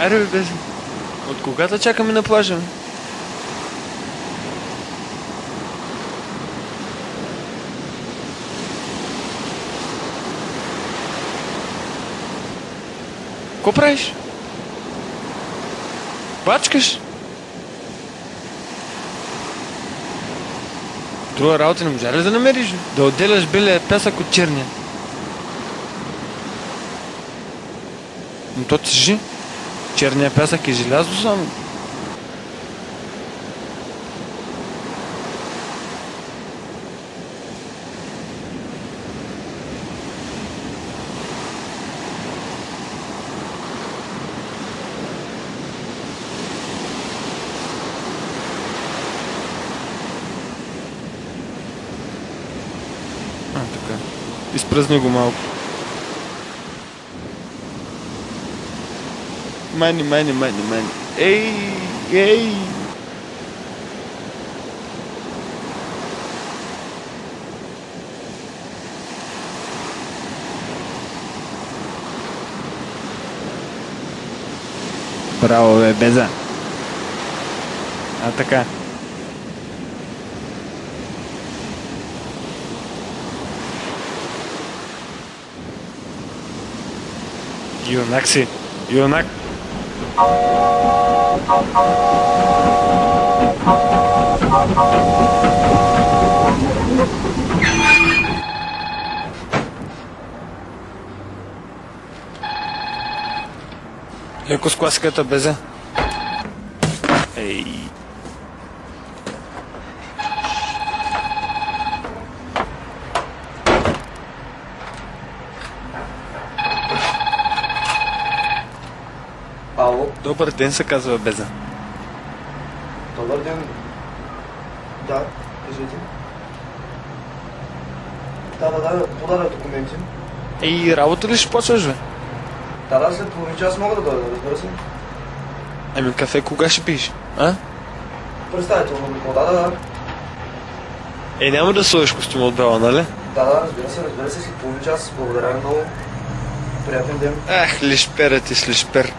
Аре, бе, от когато чакаме на плажа? Ко правиш? Бачкаш? Друга работа не можа ли да намериш? Да отделяш белия пясък от черния? Но то тежи. Черния пясък е желязо само. Така. Изпразни го малко. Мани. Ей! Браво, бе, Беза. Така. Юнак си. Юнак. Леко с класиката, Безе. Ей. Ало? Добър ден, се казва Беза. Добър ден. Да, кажете. Да, подадах документи. Ей, работа ли ще почваш, бе? Да, след половин час мога да дойда, разбира се. Ами кафе кога ще пиеш? А? Представително ми пода. Няма да сложиш костюм от бела, нали? Да, разбира се, след половин час. Благодаря ви много. Приятен ден. Ах, лишпера ти с лишпер.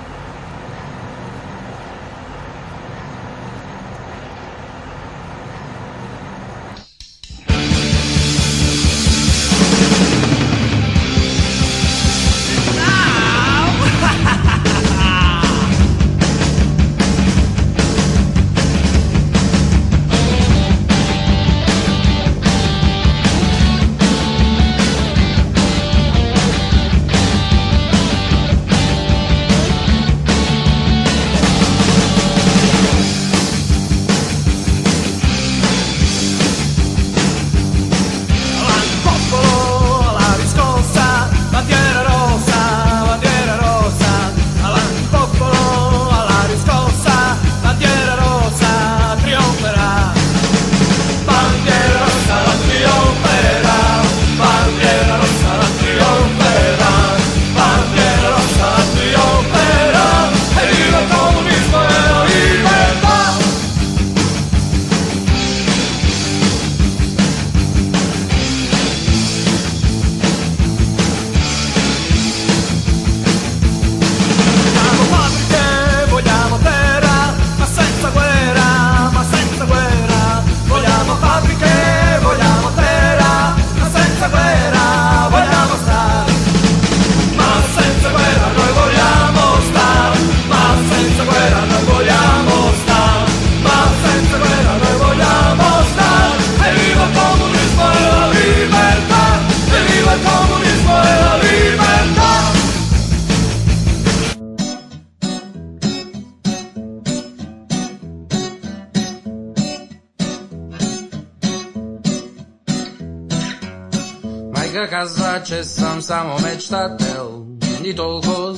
Майка казва, че съм само мечтател и толкова.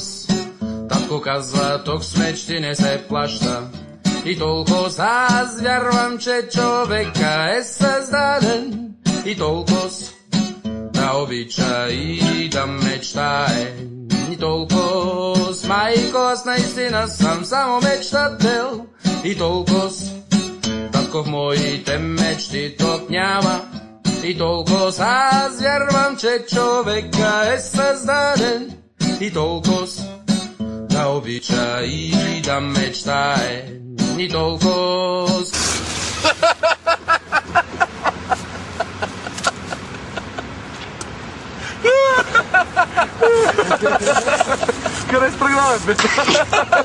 Татко казва, тук с мечти не се плаща и толкова. Аз вярвам, че човека е създаден и толкова да обича и да мечтае и толкова. Майко, аз наистина съм само мечтател и толкова. Татко, в моите мечти тук няма и толкова. Аз вярвам, че човека е създаден и толкова да обича и да мечтае, ни толкова. Къде спръгнаме, бе?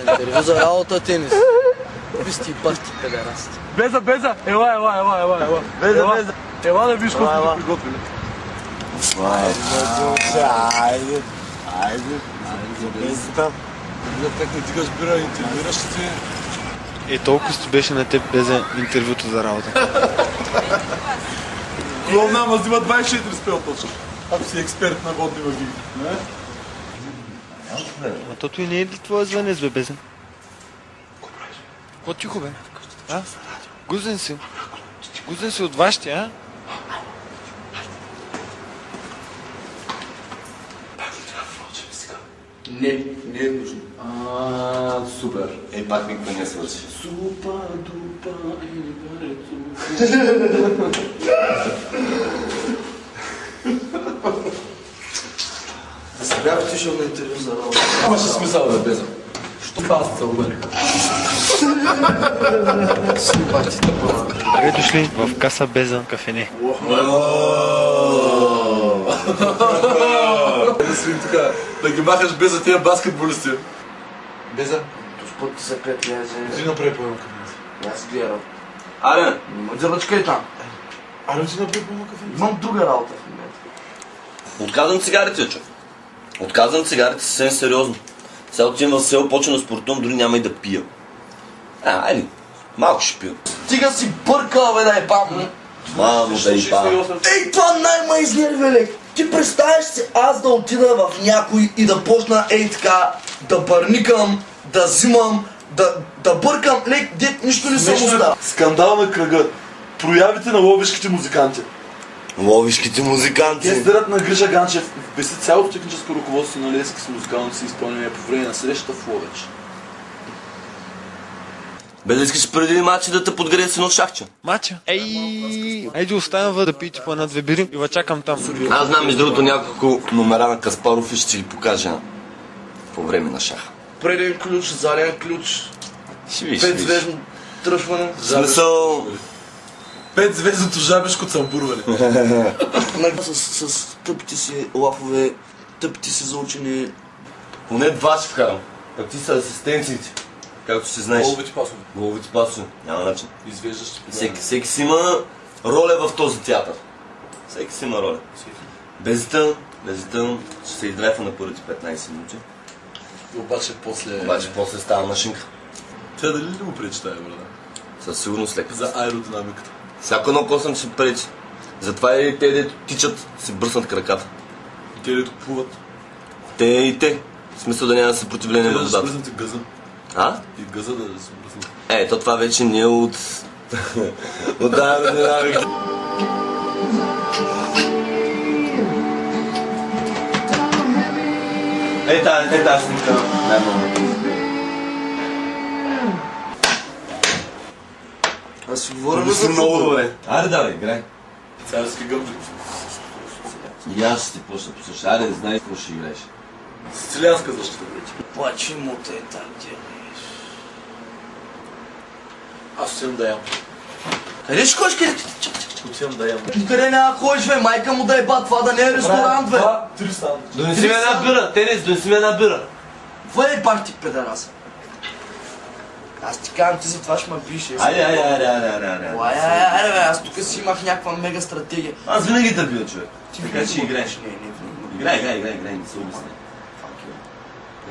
Интервю за работа тенис. Писти и пасти, педерасти. Беза! Ела! Беза! Ела да виж колко сме приготвили. Айде. Безата. Как не дигаш бира, интервюираш ти. Толкова си беше на теб Беза интервюто за работа. Клон нам взима 24 спел точно. Ако си експерт на водни ваги. А тото и не е ли твоя звънец, бе, Беза? Какво тихо, бе? А? Гузен си. Гузен си от вашите, а? Не е нужно. Супер. Пак никой не свърши. Да се бях отишъл на интервю за работа. Имаше смисъл да Беза. Що аз се обърих? Добре дошли в Каса Беза кафене. Да си така, да ги махаш Беза тия баскетболисти. Беза, Спорт за 5 лезе. ти направи по-едно кафе. Аз гледам. Аре, Няма дъръчка и там. Аре, ти направи по-едно кафе. Имам друга работа в момента. отказвам цигарите, чо. Отказвам цигарите съвсем сериозно. Сега отивам в село, почвам да спортувам, дори няма и да пия. Айде, малко ще пия. Стига си бъркала, бе, да е пам. Мамо да и па. Ей, това най-ма изнервя. Ти представяш се аз да отида в някой и да почна ей така, да бърникам, да взимам, да бъркам, лек, дет, нищо не съм остава. Скандал на кръга. Проявите на ловешките музиканти. Ловишките музиканти. Те сдърят на Гриша Ганчев. Беси цялото техническо ръководство на Левски с музикалното си изпълнение по време на срещата в Ловеч. Бе да искаш преди матча да те подгрея с едно шахче. Мача? Айде оставям да пиете по една-две бири и ва чакам там. Аз знам между другото няколко номера на Каспаров и ще ги покажа по време на шаха. Преден ключ, заден ключ, Ще виж, 5 звездно тръшване. В смисъл... 5 звездното жабешко цамбурване. С тъпите си лафове, тъпите си заучени. Поне 2 ще вкарам. Пък ти са асистенциите. Както ще знаеш. Головите пасове. Головите пасове. Няма начин. Извеждащи. Всеки си има роля в този театър. Всеки си има роля. Безата ще се издрайфа на първите 15 минути. Обаче После става машинка. Тя дали ли му пречи тая брада? Със сигурност лека. За аеродинамиката. Всяко едно косъм ще пречи. Затова и те, дето тичат, си бръснат краката. И те дето плуват. Те и те. В смисъл да няма съпротивление Те на да се водата. бръснат и газа. А? И газа да се бръснат. То това вече не е от... от аеродинамика. Тази снимка. Аз си говоря Мисля много добре. Аре, давай, играй. Царски гъмджик. И аз ще ти почна послушай. Аре, знай какво ще играеш. Сицилианска защита. Плачи му те там делиш. Аз отивам да ям. Къде ще ходиш, къде? Отивам да ям. Къде няма ходиш, бе? Майка му да е ба, това да не е ресторант, бе. 2-3 стана. Донеси ми една бира, Тенис, донеси ми една бира. Това е бах ти, педераса. Аз ти казвам, ти за това ще ме биш. Айде. Айде, бе, аз тук си имах някаква мега стратегия. Аз винаги те бия, човек. Така винаги че играеш. Не, винаги. Играй, не се обясня.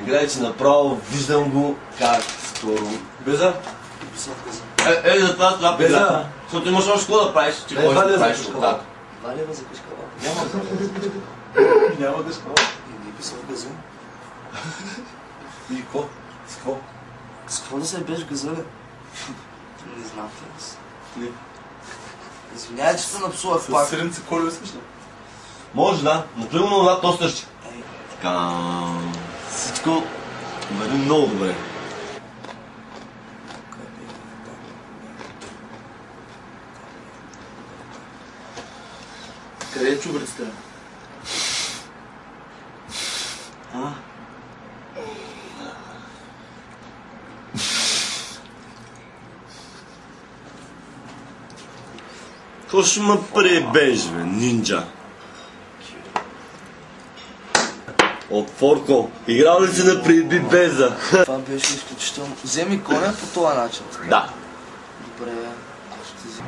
Играй, че направо виждам го как скоро. Беза? За това Беза. Защото имаш още какво да правиш, че ходиш да правиш от тата. Валева за кашкава. Няма да скова. И не писал в газа. И какво? С какво? С какво да се беше газа, бе? Не знам, Фенс. Не. Извинявай, че се напсувах С пак. сиренце колева смешно. Може да, но примерно това тостърче. Ей, Така... Всичко върви много добре. къде е чубрицата? Какво ще ме пребежи, бе, нинджа? От Форко, играл ли си на преби беза? Това беше изключително. Вземи коня по този начин. Да. Добре, ще взема.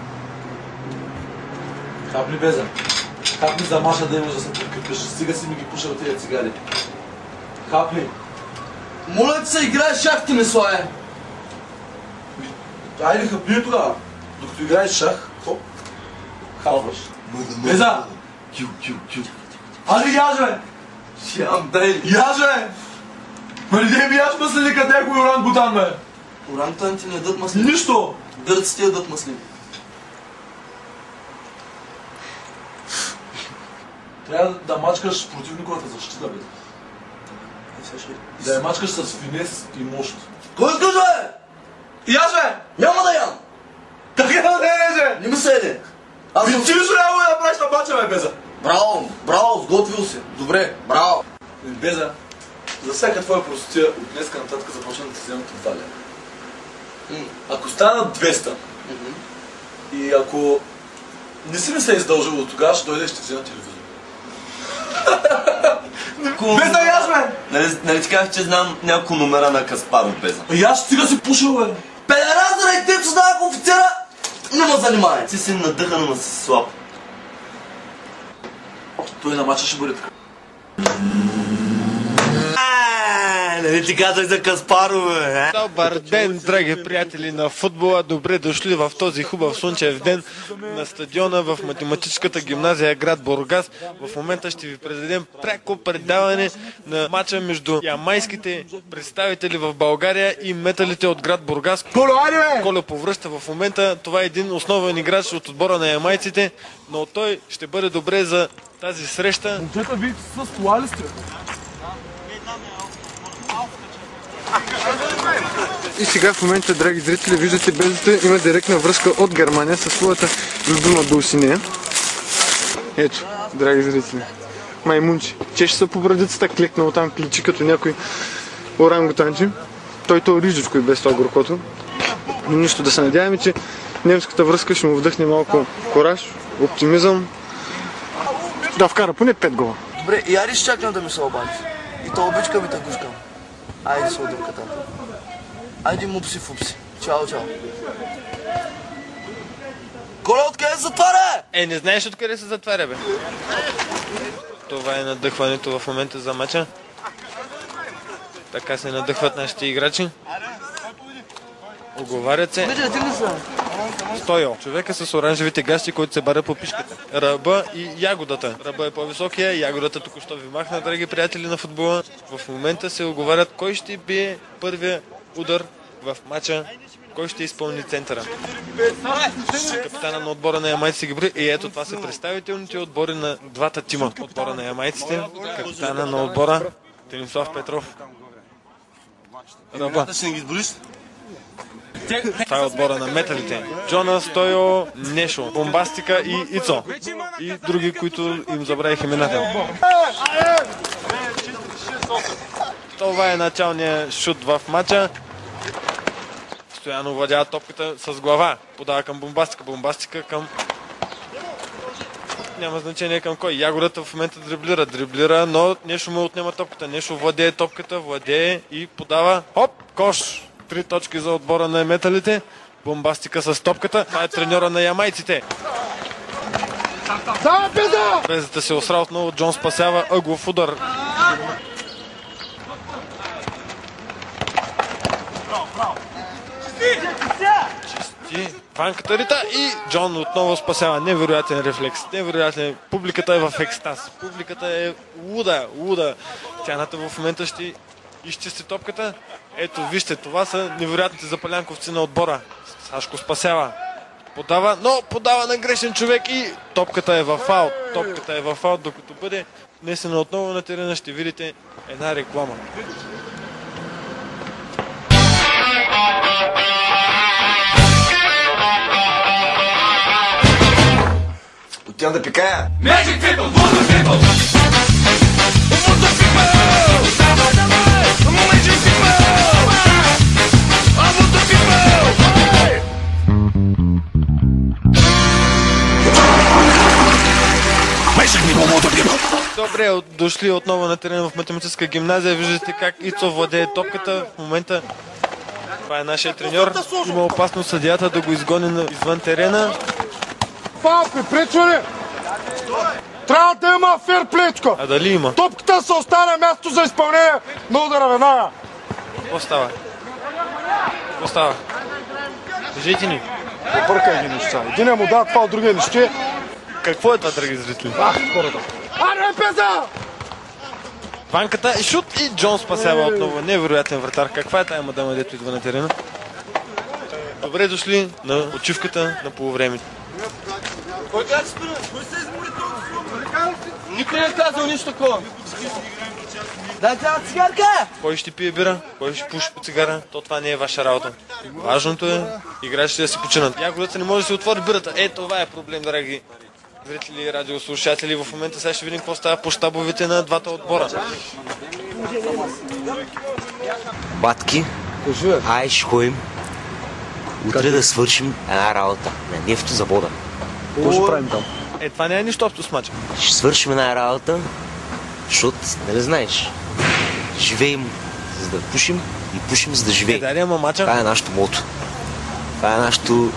Хапни беза. Хапни за Маша да имаш да се подкрепиш. Стига си ми ги пушал тия цигари. Хапни. Моля ти се, играеш шах, ти ме слае. Айде хапни тогава. Докато играеш шах, хоп. Хапваш. Беза! Айде яж, бе! Ям, дай ли? Яж, бе! Мариде ми яж маслини като някой орангутан, бе! Орангутаните не ядат маслини. Нищо! Дърците ядат маслини. Трябва да мачкаш противниковата защита, бе. Да я мачкаш с финес и мощ. Кой искаш, бе? Яж, бе! Няма да ям! Така да не е, Не ми се еде. Аз съм... Ти нищо няма да правиш на бача, бе, Беза! Браво, браво, сготвил се. Добре, браво. Беза, за всяка твоя простотия от днеска нататък започна да ти вземат от 2 лева. Ако станат 200 и ако не си ми се издължил до тогава, ще дойде и ще ти взема телевизор. Беза, яж, бе! Нали ти казах, че знам няколко номера на Каспаров, Беза? Яж, стига си пушил, бе! Педерас, заради теб създавах офицера, не ме занимай. Ти си надъхан, но си слаб. Той на мача ще бъде така. Нали ти казах за Каспаров, бе? Добър ден, драги приятели на футбола. Добре дошли в този хубав слънчев ден на стадиона в математическата гимназия град Бургас. В момента ще ви предадем пряко предаване на матча между ямайските представители в България и металите от град Бургас. Колю повръща в момента. Това е един основен играч от отбора на ямайците, но той ще бъде добре за тази среща. Момчета, вие с това ли сте? И сега в момента, драги зрители, виждате, Безата има директна връзка от Германия със своята любима Дулсинея. Ето, драги зрители, маймунче. Чеше се по брадицата, клекнал там, кличи като някой орангутанче. Той рижичко и без това горкото. Но нищо, да се надяваме, че немската връзка ще му вдъхне малко кораж, оптимизъм. Да вкара поне 5 гола. Добре, и ари ще чакам да ми се обади. И то обичка ми те гушкам. Айде се отдърката. Айде мупси-фупси. Чао, чао. Коля, откъде се затваря? Не знаеш откъде се затваря, бе. Това е надъхването в момента за мача. Така се надъхват нашите играчи. Оговарят се. Стойо. Човека с оранжевите гащи, който се бара по пишката. Ръба и ягодата. Ръба е по-високия, ягодата току-що ви махна, драги приятели на футбола. В момента се оговарят кой ще бие първия удар в матча, кой ще изпълни центъра. Капитана на отбора на ямайците ги брои. И ето това са представителните отбори на двата тима. Отбора на ямайците, капитана на отбора Тенислав Петров. Ръба. Ще не ги избориш? Това е отбора на металите. Джона, Стойо, Нешо, Бомбастика и Ицо. И други, които им забравих имената. Това е началният шут в матча. Стоян овладява топката с глава. Подава към Бомбастика. Бомбастика към... Няма значение към кой. Ягодата в момента дриблира, но Нешо му отнема топката. Нешо владее топката, владее и подава. Хоп, кош! 3 точки за отбора на металите. Бомбастика с топката. Това е треньора на ямайците. Безата се осра отново. Джон спасява ъглов удар. Чисти. Ванката рита и Джон отново спасява. Невероятен рефлекс. Невероятен. Публиката е в екстаз. Публиката е луда. Тяната в момента ще изчисти топката. Ето, вижте, това са невероятните запалянковци на отбора. Сашко спасява. Подава на грешен човек и топката е в аут. Докато бъде внесена отново на терена, ще видите една реклама. Отивам да пикая. Magic people, wonder people. Wonder people. Magic people. Wonder people. Добре, дошли отново на терена в математическа гимназия. Виждате как Ицо владее топката в момента. Това е нашия треньор. Има опасност съдията да го изгони извън терена. Фаул, препречване! Трябва да има ферплей тук. А дали има? Топката се остана място за изпълнение на удара веднага. Какво става? Какво става? Кажете ни. Бъркай ги неща. Единия му дава фаул, другия нищо. Какво е това, драги зрители? Хората. Аре, пеза! Банката и шут и Джон спасява отново. Невероятен вратар. Каква е тая мадама, дето идва на терена? Добре дошли на почивката на полувремето. Кой каза спира? Кой се измори това? Никой не е казал нищо такова. Дайте една цигарка! Кой ще пие бира? Кой ще пуши по цигара? То това не е ваша работа. Важното е играчите да си починат. Ягодата не може да се отвори бирата. Това е проблем, драги зрители и радиослушатели. В момента сега ще видим какво става по щабовете на двата отбора. Батки, ай ще ходим утре да свършим една работа на нефтозавода. Какво ще правим там? Това не е нищо общо с мача. Ще свършим една работа, защото, нали знаеш, живеем за да пушим и пушим за да живеем. Дали ама мача? Това е нашето мото. Това е нашето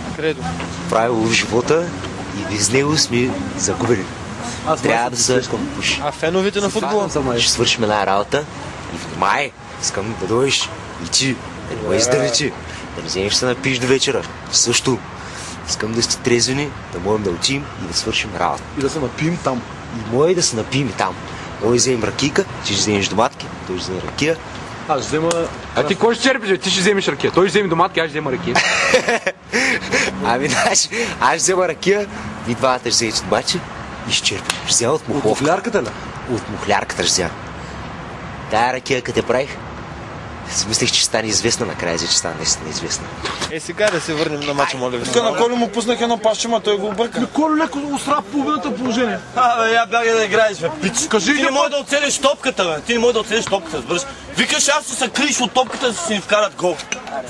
правило в живота и без него сме загубени. Трябва да се пуши. А феновете на футбола? Ще свършим една работа и внимай, искам да дойдеш и ти, да не ме издалечи, да не вземеш да се напиш до вечера. Също искам да сте трезвени, да можем да отидем и да свършим работа. И да се напием там. И може да се напием и там. Може да вземем ракийка, ти ще вземеш доматки, той ще вземе ракия. Аз ще взема... А ти кой ще черпиш? Ти ще вземеш ракия. Той ще вземе доматки, аз ще взема ракия. Ами, аз ще взема ракия, ви двамата ще вземете домати и ще черпим. Ще взема от муховка. От мухлярката ли? От мухлярката ще взема. Тая ракия, като я правих, си мислех, че ще стане известна накрая, че стане наистина известна. Сега да се върнем на мача, моля ви. Тук на Коли му пуснах едно пасче, ма той го обърка. Коли леко усра половината положение. Я бягай да играеш, бе, пич. Кажи Ти не можеш да оцелиш топката, бе. Ти не можеш да оцелиш топката, разбираш. Викаш, аз се криеш от топката, да си ни вкарат гол.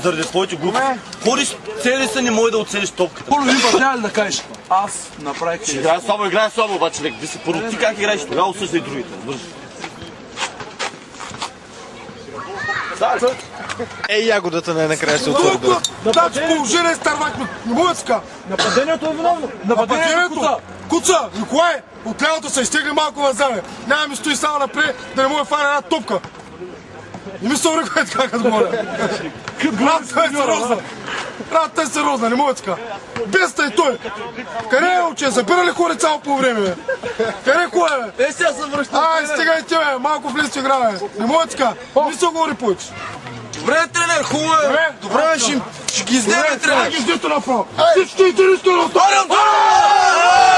Заради твоите глупи. Ходиш цели са, не може да оцелиш топката. Коли ви трябва ли да кажеш? Аз направих Ще играе слабо, обаче, лек. Ви се първо. Ти как играеш, тогава осъждай другите, разбираш. Ягодата най-накрая се отвори бира. Значи положение изтървахме. Не мога да ска. Нападението е виновно. Нападението? Куца, Николай, от лявото се изтегли малко назад. Няма ми стои само напред, да не мога да фане една топка. Не ми се уреква така, като говоря. Работата е сериозна. Работата е сериозна, не мога да ска. Беста и той. Къде е, уче? Събира ли хора цяло по време, бе? Къде кой е, бе? Сега се връщам. Ай, стигай ти, бе. Малко влез в игра, бе. Не мога да ска. Не се говори повече. Добре, тренер, хубаво е. Добре, ще ги издеме, тренер. Ай, ги издето направо. Всички интересни на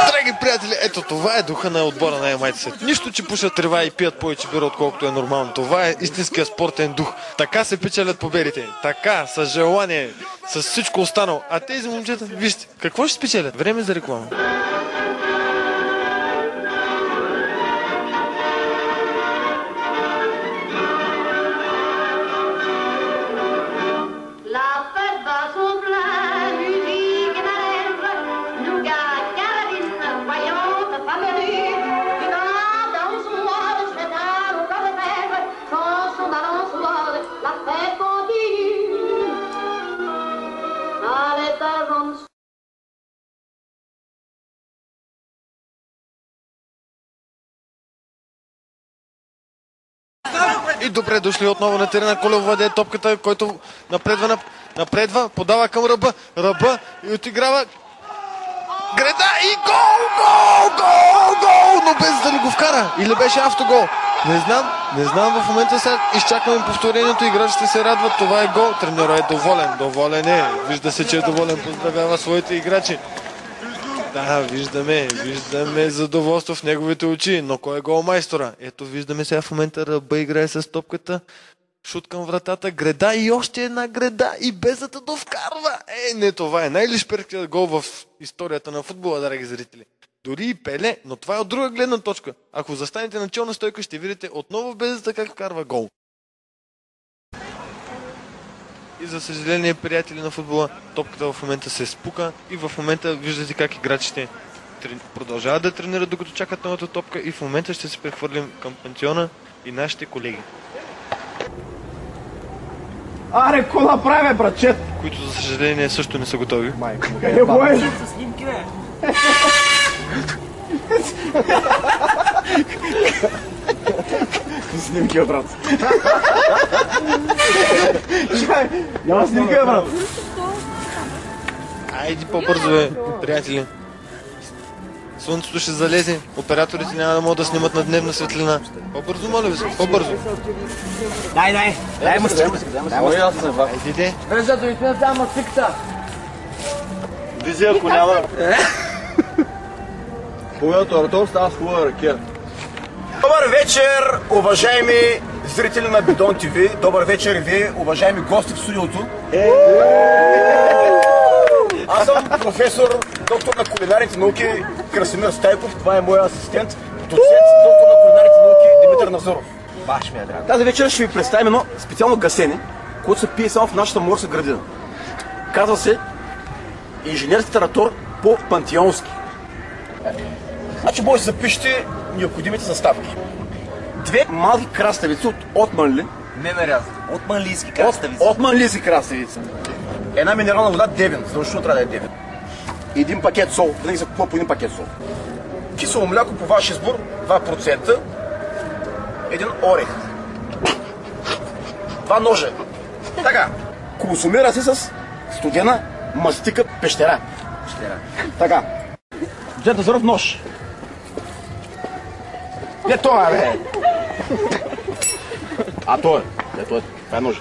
Драги приятели, ето това е духа на отбора на Ямайци. Нищо, че пушат трева и пият повече бира, отколкото е нормално. Това е истинския спортен дух. Така се печелят победите. Така, с желание, с всичко останало. А тези момчета, вижте, какво ще спечелят? Време за реклама. И добре дошли отново на терена. Колев владее топката, който напредва, подава към Ръба. Ръба и отиграва. Греда и гол! Но без да ли го вкара. Или беше автогол. Не знам в момента сега изчакваме повторението. Играчите се радват. Това е гол. Треньорът е доволен. Доволен е. Вижда се, че е доволен. Поздравява своите играчи. Да, виждаме задоволство в неговите очи, но кой е голмайстора? Ето виждаме сега в момента Ръба играе с топката, шут към вратата, греда и още една греда и безата да вкарва. Не, това е най-лишперкият гол в историята на футбола, драги зрители. Дори и Пеле, но това е от друга гледна точка. Ако застанете на челна стойка, ще видите отново безата как вкарва гол. И за съжаление, приятели на футбола, топката в момента се спука и в момента виждате как играчите продължават да тренират докато чакат новата топка и в момента ще се прехвърлим към пансиона и нашите колеги. Аре, ко направя, братчет? Които за съжаление също не са готови. Къде го е? Снимки, бе. Снимки, брат. Няма снимки, брат. Айди по-бързо, бе, приятели. Слънцето ще залезе, операторите няма да могат да снимат на дневна светлина. По-бързо, моля ви се, по-бързо. Дай мастиката. Айде. Без да дойдем да мастиката. Визия, ако няма. Хубавото артол става с хубава ракия. Добър вечер, уважаеми зрители на Бидон ТВ. Добър вечер и вие, уважаеми гости в студиото. Аз съм професор, доктор на кулинарните науки Красимир Стайков. Това е моят асистент, доцент, доктор на кулинарните науки Димитър Назаров. Баш ми е драг. Тази вечер ще ви представим едно специално гасене, което се пие само в нашата морска градина. Казва се инженерски таратор по пантеонски. Значи може да запишете необходимите съставки. 2 малки краставици от манли. Не наряза. От манлийски краставици. От манлийски краставици. Една минерална вода Девин, задължително трябва да е Девин. 1 пакет сол, винаги се купува по 1 пакет сол. Кисело мляко по ваш избор 2%. 1 орех. 2 ножа. Така, консумира се с студена мастика пещера. Така. Взет Назаров нож. Не това, бе! А то е. Това е нож.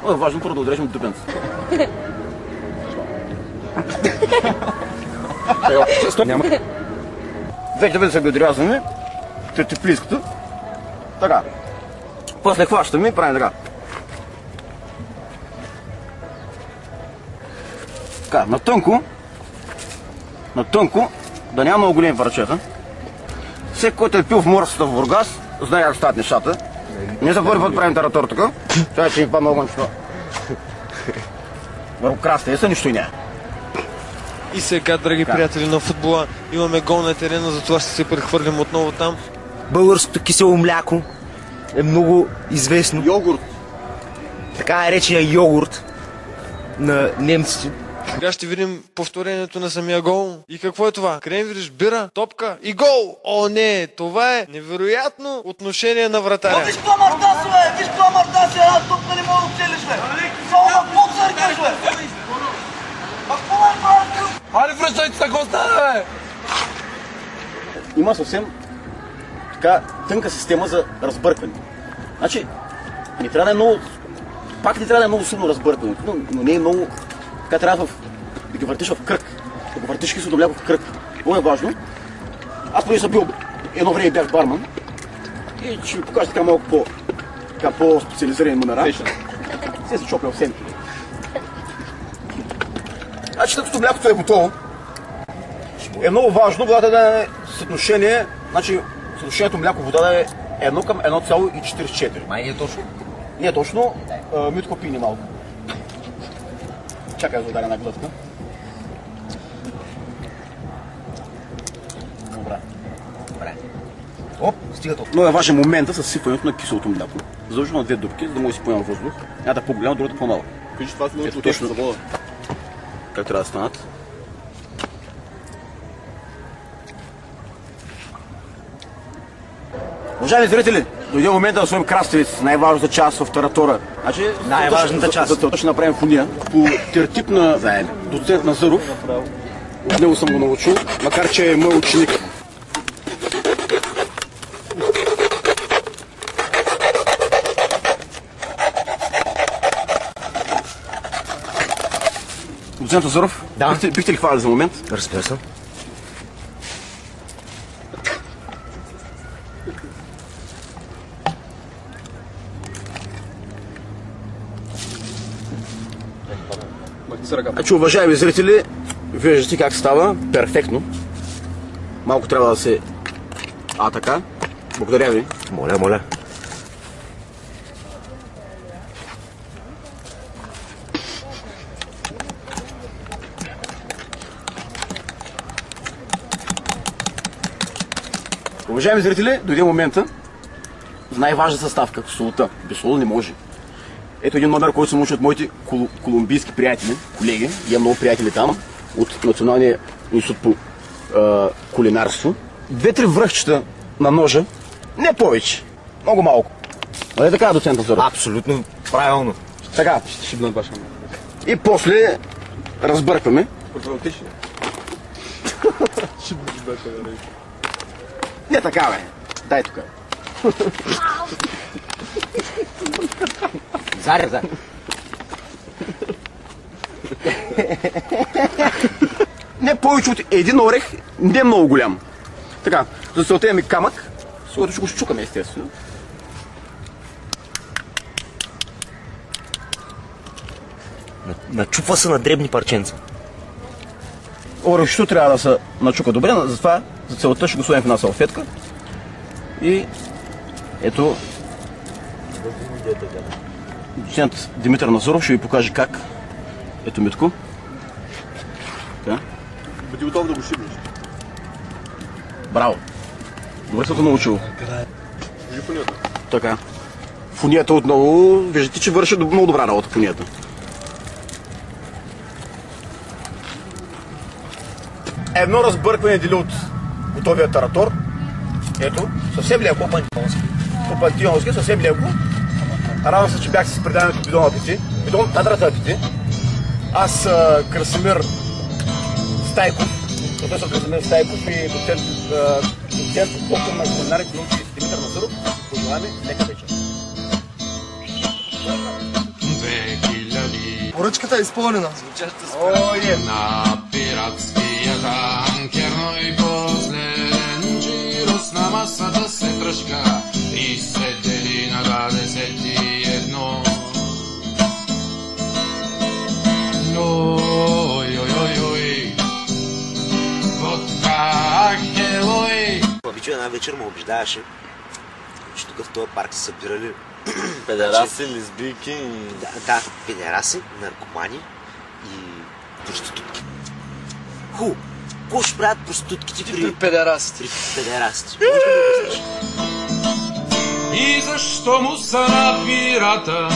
Много е важно първо да отрежем дупенца. Вече да се ги отрязваме. Третоплийското. Така. После хващаме и правим така. Така, на тънко, да няма много големи парчета. Всеки, който е пил в морската в Бургас, знае как стават нещата. Не за първи път правим таратор тук. Чай, че ми падна огънчето. Върху краставица нищо и няма. И сега, драги приятели на футбола, имаме гол на терена, затова ще се прехвърлим отново там. Българското кисело мляко е много известно. Йогурт. Така е речения йогурт на немците. Сега ще видим повторението на самия гол. И какво е това? Кренвириш, бира, топка и гол! О, не! Това е невероятно отношение на вратаря. Виж това мърдаси, бе! Виж това мърдаси! Една топка не мога да целиш, бе! Само на боксър кажеш, бе! А какво ме правиш? Хайде, връщайте така остана, бе! Има съвсем така тънка система за разбъркване. Значи, не трябва да е много... Пак не трябва да е много силно разбъркването, но не е много... Така трябва да ги въртиш в кръг. Да го въртиш киселото мляко в кръг. Това е важно. Аз преди съм бил едно време бях барман. И ще ви покажа така малко по-специализирани номера. Се чопля в сенки. Значи, като млякото е готово, е много важно водата да е съотношение, значи съотношението мляко-вода да е 1 към 1,44. Май не е точно. Не е точно, Митко пини малко. Чакай да ударя една глътка. Добре. Оп, стига толкова. Много е важен момента с сипването на киселото мляко. Задължително на 2 дупки, за да може да си поема въздух. Едната по-голяма, другата по-малка. Виж, това е Ето точно завода. Как трябва да станат? Уважаеми зрители, дойде момента да сложим краставиц, най-важната част в таратора. Значи, Най-важната част. За това ще направим фуния. По тертип на доцент Назаров. От него съм го научил, макар че е мой ученик. Доцент Назаров, да. Бихте ли хвалили за момент? Разбира се. Значи, уважаеми зрители, виждате как става перфектно. Малко трябва да се... така. Благодаря ви. Моля. Уважаеми зрители, дойде момента за най-важна съставка – солта. Без сол не може. Ето един номер, който съм научил от моите колумбийски приятели, колеги. Имам много приятели там, от Националния институт по кулинарство. 2-3 връхчета на ножа, не повече, много малко. Нали така, доцент Назоров? Абсолютно правилно. Така. И после разбъркваме. Не така, бе. Дай тук. Заря. Не повече от един орех, не много голям. Така, за целта имаме камък, с който ще го щукаме, естествено. Начупва се на дребни парченца. Орехчето трябва да се начука добре, затова за целта ще го сложим в една салфетка. И ето доцент Димитър Назоров ще ви покаже как. Ето Митко. Така. Бъди готов да го шибнеш. Браво! Добре съм те научил. Така. Фунията отново, виждате, че върши много добра работа фунията. Едно разбъркване дели от готовия таратор. Ето, съвсем леко. По-пантионски, съвсем леко. Радвам се, че бях с предаването Бидон апети. Бидон Тадрата апети. Аз, Красимир Стайков, професор Красимир Стайков и доцент доктор на кулинарните науки Димитър Назоров, пожелаваме лека вечер. Поръчката е изпълнена. На пиратския танкер, но и последен чирос на масата се тръжка и се дели на 21. Ой, водка, хелой. Обича една вечер ме убеждаваше, че тук в този парк са събирали Педераси, лесбийки и... Да, педераси, наркомани и проститутки. Какво ще правят проститутките при педерасите? Педерасите. Може да го обясниш? И защо му са на пирата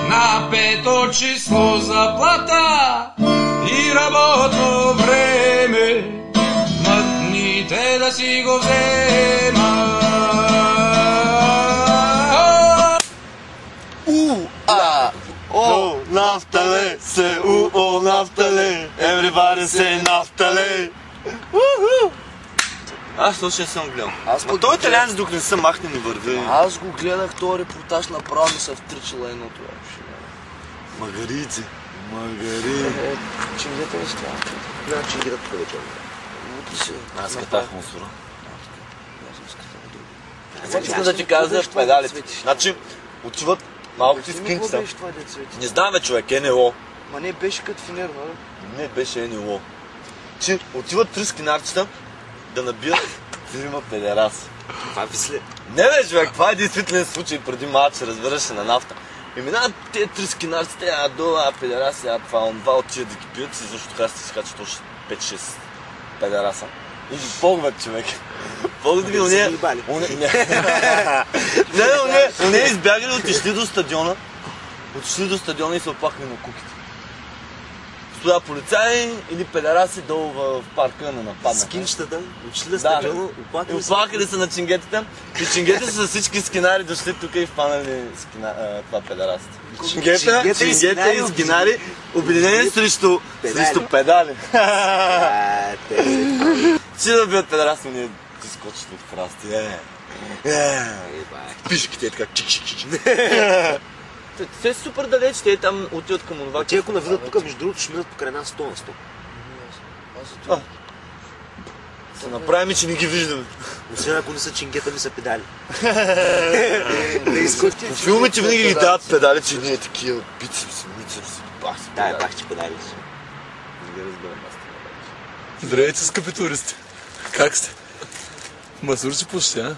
на 5 число заплата и работно време мътните да си го взема. О, нафтале, се о, нафтале, everybody say нафтале. Аз точно съм гледал. Но той италианец, докато не се махне, не върви. Аз го гледах този репортаж, направо ми се втричала едното. Магарици. Чингета ли става? Гледам чингета тук вечер. Аз катах мусора. Искам да ти кажа педалите. Значи, отиват малките скинчета. Не знам, човек, НЛО. Ма не беше като финер, нали? Не беше НЛО. Че отиват 3 скинарчета да набият трима педераси. Това мисля. Не бе, човек, това е действителен случай преди матч, разбираш се, на нафта. И минават тези 3 скинарчета, педераси, това отиват да ги пият и защото така си скачат още 5-6 педераса. И ги погват, човек. Погват ги, уне избягали, отишли до стадиона. И се оплакали на куките. Стоя полицаи или педераси долу в парка на нападнаха. Скинчетата, отишли на стадиона, оплакали се на чингетите. И чингетите са всички скинари дошли тук и фанали това педерасите. Чингета и скинари обединени срещу педали. Че да бият педераси, ние ти скочат от фрасти. Пишките е така чик-чик-чик. Те са супер далеч, те там отиват към онова. Те ако навидат тук, между другото, ще минат покрай една 100 на 100. Се направим, че не ги виждаме. Освен ако не са чингета, ми са педали. В филмите винаги ги дават педали, че ние такива бицепси, мицепси, бахти педали. Да, бахти педали си. Не разбирам аз. Здравейте, скъпи туристи. Как сте? Масурци почти, а?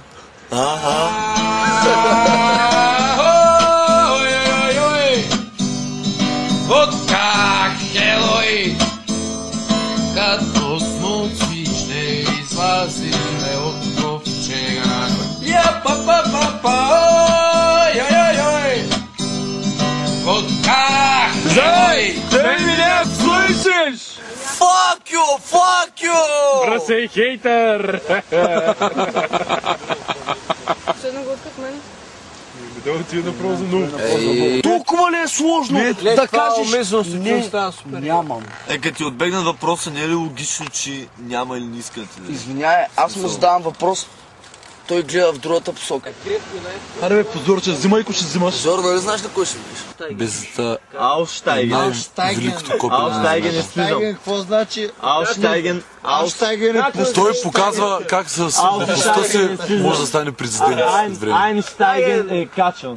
Водка, хелой, като смуци ще излазиме от ковчег. fuck you! Бръсей, хейтър! Ще една глътка в мен. Да ти е направо за много. Толкова ли е сложно да кажеш не, нямам. Като ти отбегнат въпроса, не е ли логично, че няма или не искате да? Извинявай, аз му задавам въпрос. Той гледа в другата посока. Аре бе, позорче, взимай, ако ще взимаш. Зор, нали знаеш на кой ще видиш? Без Аустайген. Великото копие. Аустайген е слизал. Какво значи? Аустайген. Той показва как с лепостта си може да стане президент след време. Айнштайген е качван.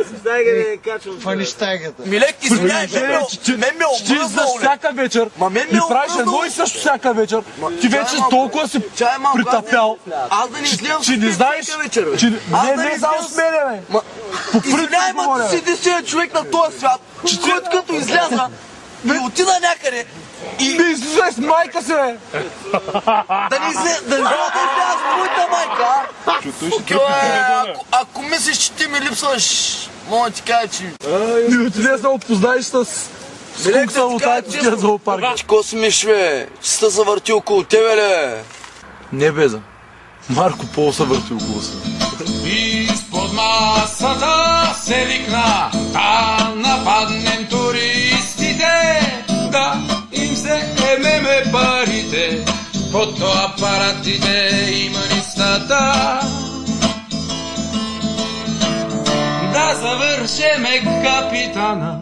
Милек, извинявай, мен ме е Ти излизаш всяка вечер и правиш едно и също всяка вечер. Ти вече толкова си притъпял, аз да не излизам че не знаеш, че не само с мене, бе. Извинявай, ма ти си единственият човек на този свят, който като изляза и отида някъде и... Не излизай с майка си, бе! Да не изляза с твоята майка, ако мислиш, че ти ми липсваш, мога ти кажа, че... Не отиде да опознаеш с скукса от Айтския зоопарк. Ко си миш, бе? Че сте завърти около тебе, ле? Не, Беза. Марко Поло се върти около се. Изпод масата се викна да нападнем туристите, да им вземеме парите, фотоапаратите и манистата. Да завършеме капитана,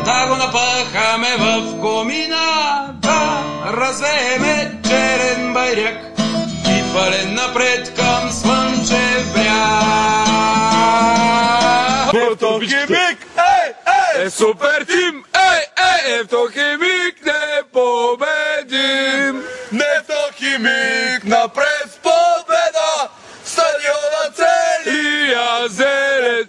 да го напъхаме в комина, да развееме черен байрак и пален напред към Слънчев бряг. Евтохимик, е супер тим, Евтохимик не победим. Нефтохимик напред с победа, стадиона целия зелен.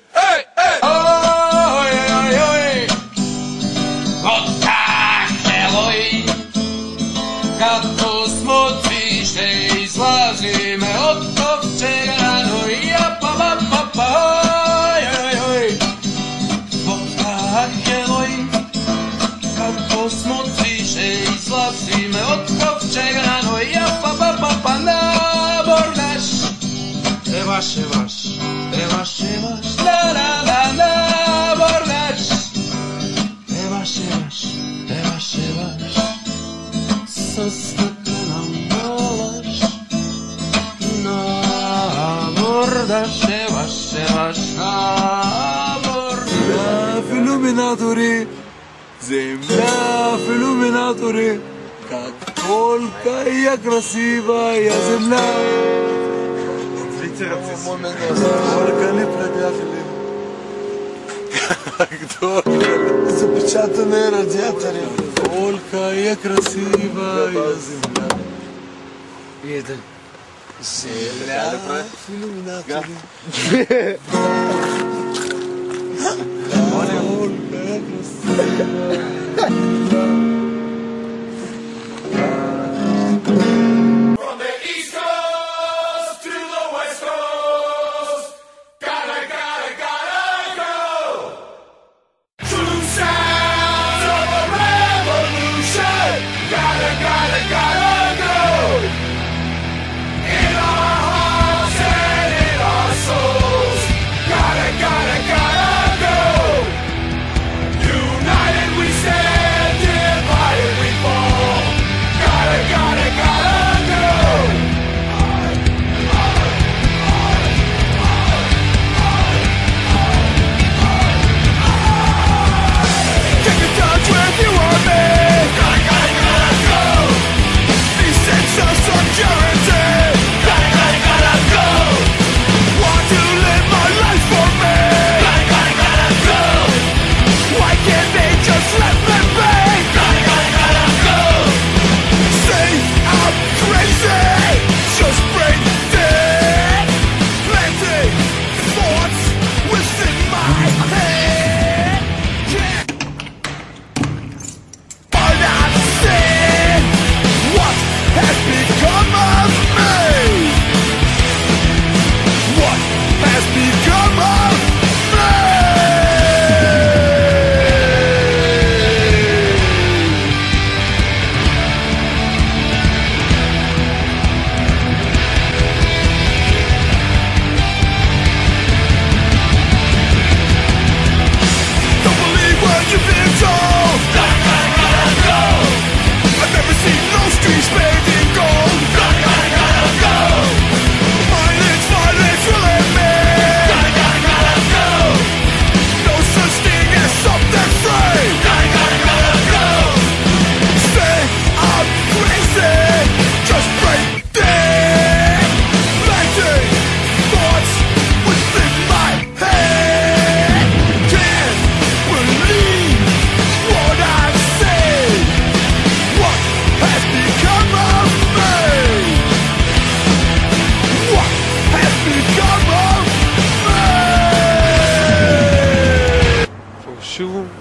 Като смотри ще излазиме от ковчега, но я па-па-па-па, ой-ой-ой. Водка Хелой, като смотри ще излазиме от ковчега, но я па-па-па-па на бордаш. Еваш, ла-ла-ла на бордаш. Еваш, със стъклена мълъж на бордаш, еваш на бордаш. Земля в иллюминатори, земля в иллюминатори, как толка я красива я земля. Толка ли предятели? Как толка запечатане радиатори, толка я красива я земля. Земля в иллюминатори. Толка я красива.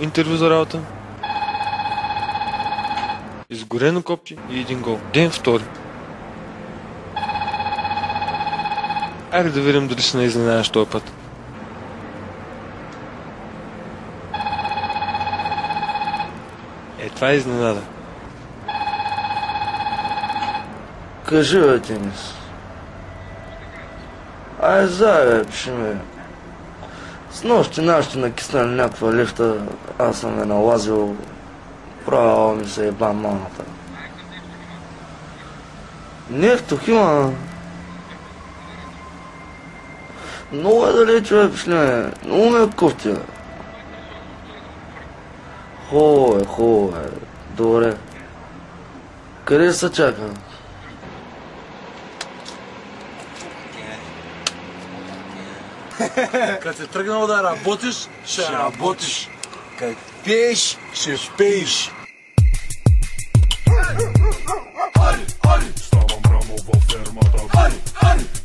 интервю за работа. Изгорено копче и 1 гол. Ден втори. Айде да видим дали ще не изненадаш този път. Това е изненада. Кажи, бе, Денис. Ай, зае, пиши ми. С нощи нашите накиснали някаква лифта, аз съм е налазил, право ми се ебам мамата. Нефтох има. Много е далече, бе, пиши ми. Много ме кофти, бе. Хубаво е. Добре. Къде се чака? Като си тръгнал да работиш, ще работиш. Като пееш, ще пееш. Ставам рано във фермата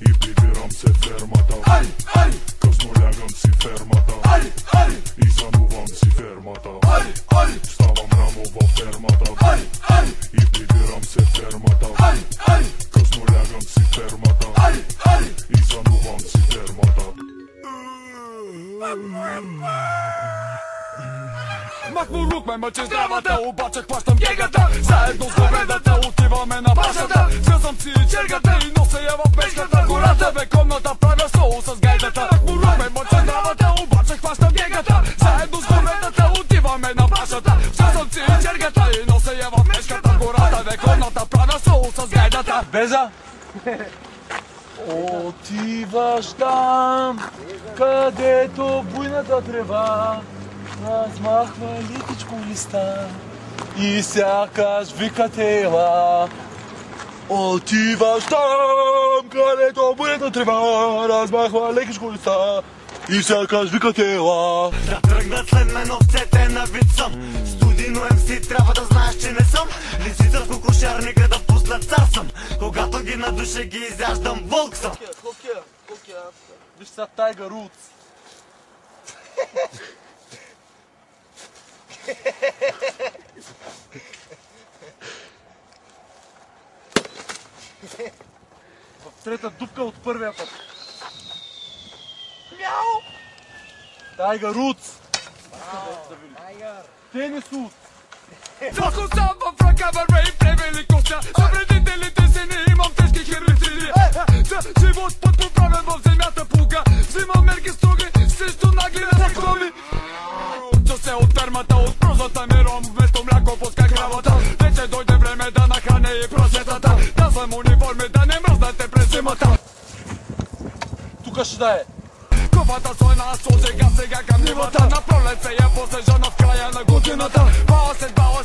и прибирам се фермата. Късно лягам си фермата и сънувам си фермата. Ставам рано във фермата и прибирам се фермата. Късно лягам си фермата и сънувам си фермата. Махмурлук ме мъчи здравата, обаче хващам гегата. Заедно с говедата отиваме на башата. Свързвам си чергата и нося я в печката. Гората вековната правя соло с гайдата. Махмурлук ме мъчи здравата, обаче хващам гегата. Заедно с говедата отиваме на башата. Свързвам си чергата и нося я в печката. Гората вековната правя соло с гайдата. Беза! Отиваш там, където буйната трева размахва лекичко листа и сякаш вика тела. Отиваш там, където буйната трева размахва лекичко листа и сякаш вика тела. Да тръгнат след мен овцете на вид съм. Студино MC, трябва да знаеш, че не съм лисица в кокошарника, да пусна цар съм. Когато ги надуша, ги изяждам, вълк съм. Хокея. Виж са Tiger Woods. В трета дупка от първия път. Мяу! Tiger Woods. Тенис Woods. Ако съм в ръка върве и превеликостта, за вредителите си не имам тежки хербициди. За живот път поправен в земята пуга, взимам мерки строги срещу нагли насекоми. Чу се от фермата, от прозата ми ром, вместо мляко пуска кравата. Вече дойде време да нахраня и просетата, да съм униформи, да не мръзнете през зимата. Тука ще да е. Купата сойна, сложега сега към нивата. На пролет се я посежана в края на годината. Бала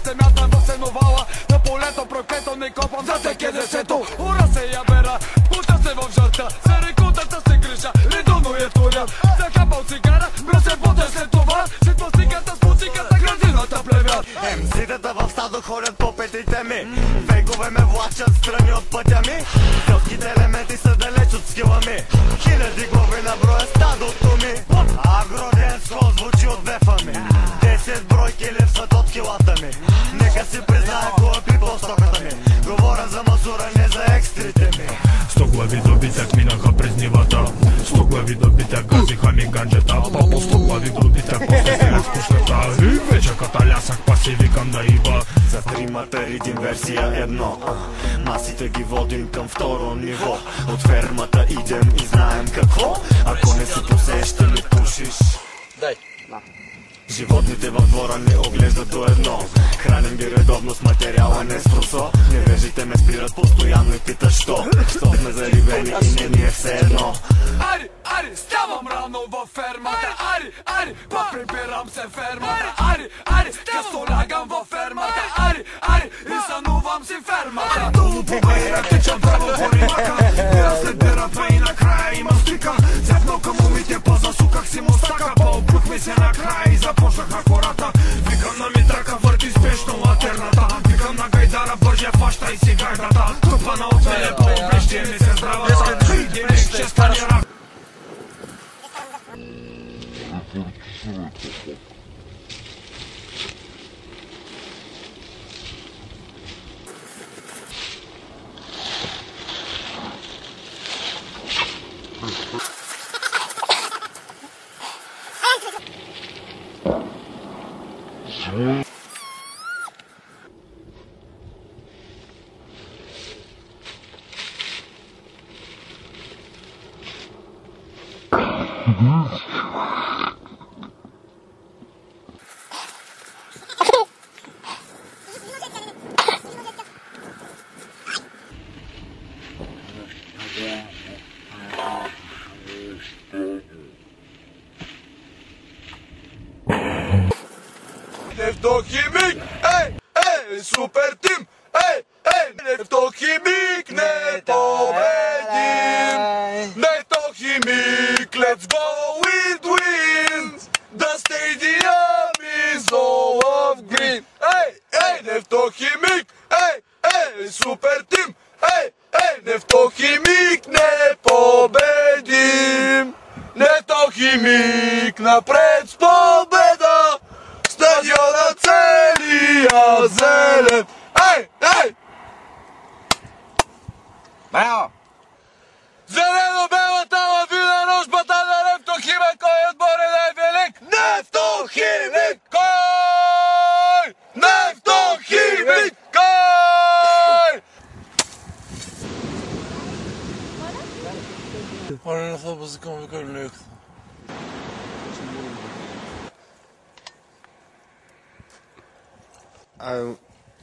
се мятам в сеновала. На полето проклето не копам за теке десето. Ура се я бера, пута се в жърта. За рекутата се гриша, редовно я туря. Захапал цигара, бра се боте след това. След пластиката с пуциката градината плевят. МС-тата в стадо ходят по петите ми. Векове ме влачат страни от пътя ми. Селските елементи са далеч от скила ми. Хиляди глави на броя стадото ми. Агроденско звучи от вефа ми. 10 бройки липсват от килата ми. Нека си призная кой е пипал стоката ми. Говоря за масура, не за екстрите ми. 100 глави добитък минаха през нивата. 100 глави добитък газиха ми ганджета. Папо 100 глави добитък после се разпушната. И вече каталясах па си викам да иба. За тримата ридим версия 1. Масите ги водим към второ ниво. От фермата идем и знаем какво. Ако не си посещали пушиш. Дай. Животните във двора не оглеждат до едно. Храним ги редовно с материала, не с просо. Невежите ме спират постоянно и питат що. Що сме зарибени и не ни е все едно. Ари, ставам рано във фермата. Ари, прибирам се фермата. Ари, късно лягам във фермата. Ари, и сънувам си фермата. Долу по баира тичам право по римака. Бира след бира, па и накрая има стика. Зепнал към умите, позасуках си мустака. По-обрух ми се накрая и започнах на кората. Викам на митрака, върти спешно латерната. Викам на гайдара, бърже фаща и си гайдата. Тупана от мене, по-облещие ми се здравата. Днес ще стане рак. Нефтохимик, супер тим, нефтохимик, не победим. Нефтохимик, let's go with wind. The stadium is all of green. Нефтохимик, супер тим, нефтохимик, не победим. Нефтохимик, напред с победа. Стадиона целия зелен. Зелено-белата лавина, рожбата на Нефтохимик. Кой отбор е най-велик? Нефтохимик! Кой? Нефтохимик! Кой? Оле, на това базикам ви кажа леко.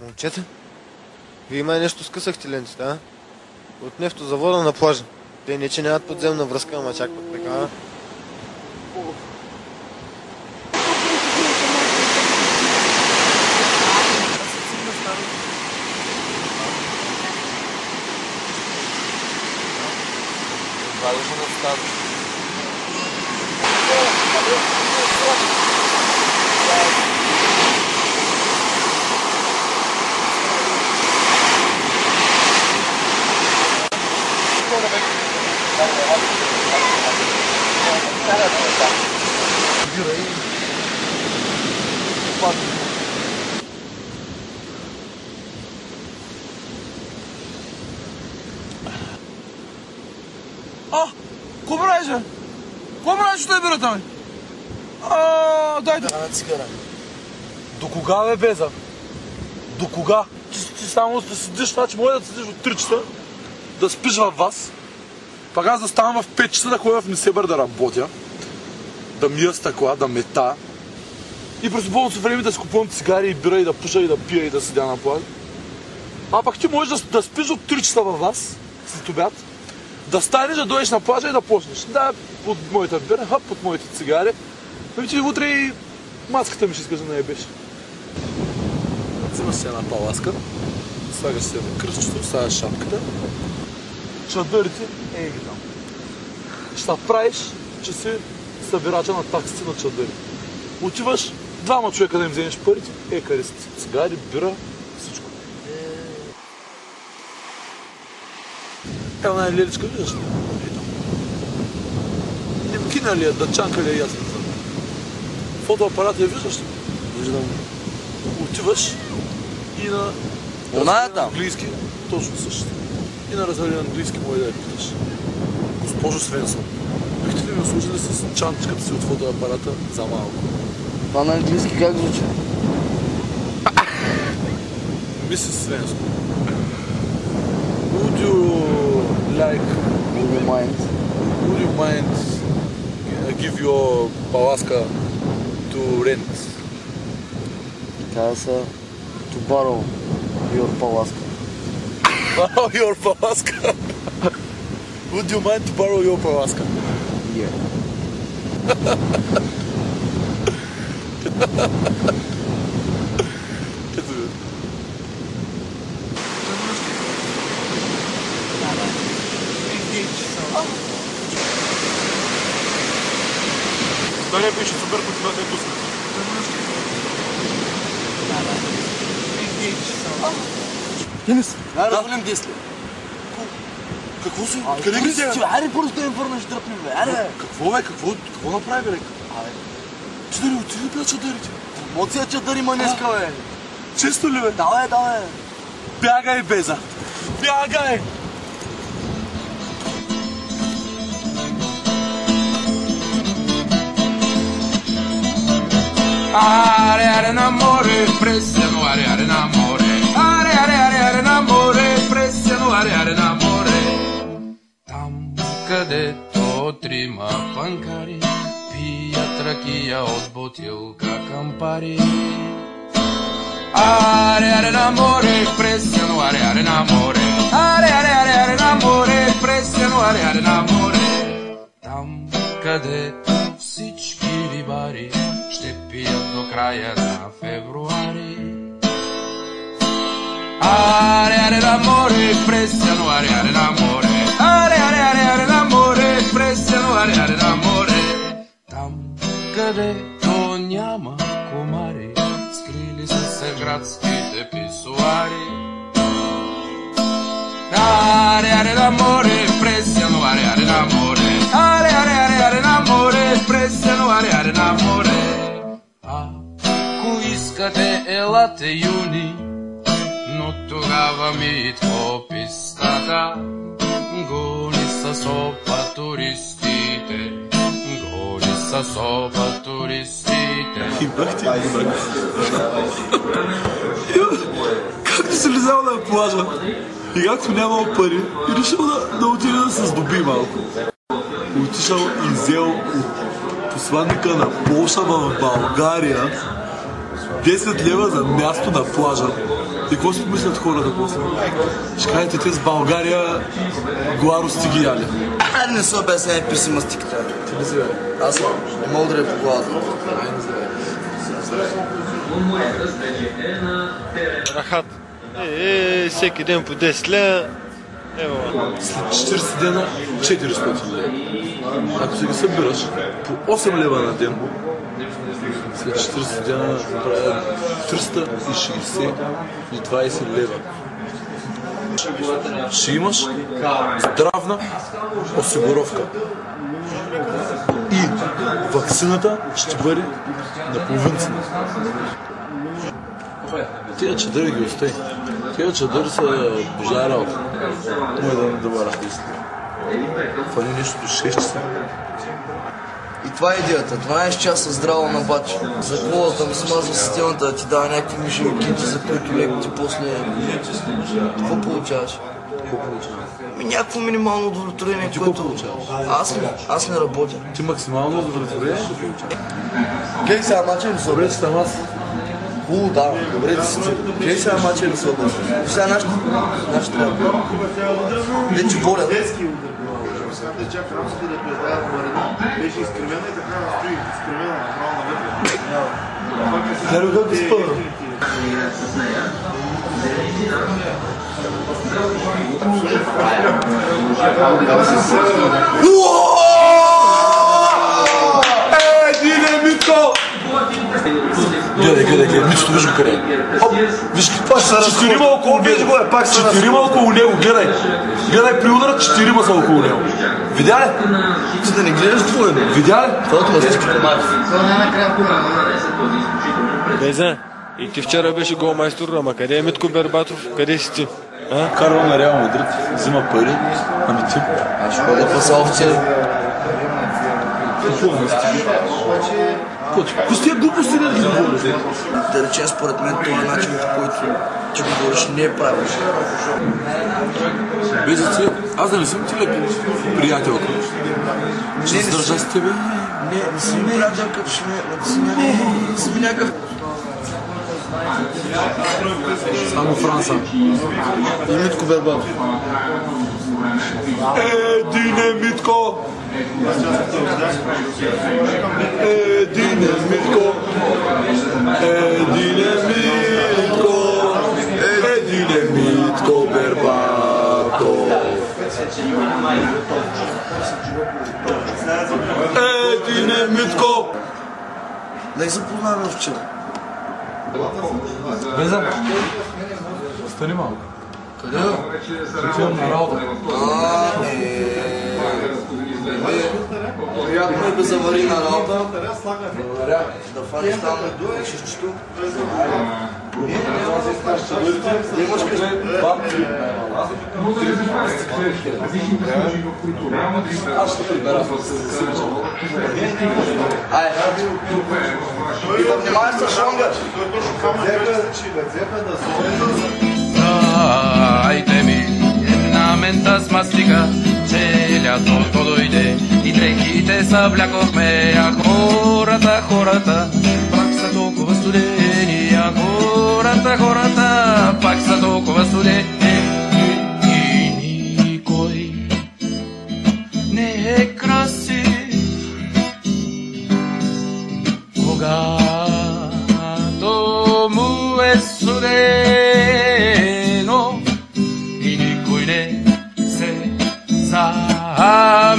Момчета, вие май нещо скъсахте лентите, а? От нефтозавода на плажа. Те не че нямат подземна връзка, ама чакват така. Ко правиш, бе? Ко правиш, той бира там? Дайте. Дана цигара. До кога, бе, Беза? До кога? Ти само да седиш, значи може да седиш от 3 часа, да спиш във вас, пак аз да ставам в 5 часа да ходя в Несебър да работя, да мия стъкла, да мета и през свободното време да си купувам цигари и бира и да пуша и да пия и да седя на плажа. А пак ти можеш да спиш от 3 часа във вас, след обяд, да станеш, да дойдеш на плажа и да почнеш. Да, под моята бира, под моите цигари. Вече утре и маската ми ще изкажа на ебеш. Взимаш си една паласка, слагаш си едно кръстчето, слагаш шапката, чадърите, ги там. Ще правиш, че си събирача на таксите на чадъри. Отиваш, 2 човека да им вземеш парите, къде си цигари, бира, всичко. Една е леличка, виждаш ли? Немкина ли е, дъчанка ли е, ясно. Фотоапарата я виждаш ли? Виждам. Отиваш и на английски, точно същото. И на развален английски може да я питаш. Госпожо Свенсон, бихте ли ми услужили с чантичката си от фотоапарата за малко? Това на английски как звучи? Мисис Свенсон. Would you mind give your паласка to rent? Каза to borrow your паласка. Borrow your паласка? Would you mind to borrow your паласка? Yeah. Да не пише супер, като да е пусна. Денис, да волим десли. Какво си? Къде ги сега? Аре, просто да им върнеш дръпни, бе. Аре. Какво, бе? Какво направи, бе? Чадъри, отиди бе чадърите. Моция чадъри ма днеска, бе. Често ли, бе? Да, бе. Бягай, Беза. Бягай! Are, are n'amore, pressiano, are n'amore. Are n'amore, pressiano, are n'amore. Там, където трима панкари пият ракия от бутилка кампари. Are n'amore, pressiano, are n'amore. Are n'amore, pressiano, are n'amore. Там, където всички рибари ще пият до края на февруари. Are l'amore, pressiano, are l'amore. Are l'amore, pressiano, are l'amore. Там, където няма комари, скрили са се в градските писуари. Are l'amore, pressiano, are l'amore. Are l'amore, pressiano, are l'amore. Ако искате, елате юни, но тогава Митко пистата гони с сопа туристите, гони с сопа туристите. Както си лизал на плажа и както нямал пари, и решил да отиде да се здоби малко. Отишъл и взел от посланника на Полша в България 10 лева за място на плажа. И какво си помислят хората после? Ще кажете, те с България гларости ги яли. Не са без не песимастиката. Ти ли си бе? Аз не мога да я по главата. Рахат. Всеки ден по 10 лева. След 40 дена 400 лева. Ако се ги събираш по 8 лева на ден, след 40 дена правя 360 и 20 лева. Ще имаш здравна осигуровка. И ваксината ще бъде на половинцина. Тия чадъри ги остави. Тия чадъри са божа работа. Мой да бъда истина. Фани нещо до 6 часа. И това е идеята. 12 часа здраво на бач. За колата ми смазва системата да ти дава някакви мишелкинти, за които леко ти после... Какво получаваш? Някакво минимално удовлетворение, което... Аз не работя. Ти максимално удовлетворение? Гледай сега мача или са? Добре, че съм аз. Хубаво, да. Добре, че си ти. Гледай сега мача или са? Сега нашите трябва. Вече болят. Чак рамската да предава Марина, беше изкривена и така настои изкривена направо навътре. Не ръка да спъва. Дине, Митко! Гледай, Митко, виж го къде е. Виж каква са четирима около него. Четирима около него, гледай при удара, четирима са около него. Видя ли? Ти да не гледаш твоя, бе. Видя ли? Това е всички комати. Безе, и ти вчера беше голмайстор, ама къде е Митко Бербатов? Къде си ти? Карва на Реал Мадрид, взима пари, ами ти? Аз ще ходя по салфче. Какви с тия глупости да ги говориш? Да речем, според мен това е начин, по който ти говориш, не е правилно. Безе, аз да не съм ти ли приятелка? Ще се държа с тебе? Не си ми приятелка, ще си ми някакъв... Само Франса. И Митко Бербатов. Дине, Митко! Дине, Митко! Дине, Митко! Дине, Митко Бербатов! Дине, Митко! Да ги запознаваме вчера. Беза, стани малко. Къде? Отивам на работа. Приятно е да завари на работа. Да фаниш там на шишчето. Внимай с шонга! Дайте ми една мента с мастика, че лятото дойде и дрехите съблякохме, а хората пак са толкова студени, а хората пак са толкова студени и никой не е красив, когато му е студено и никой не се замисля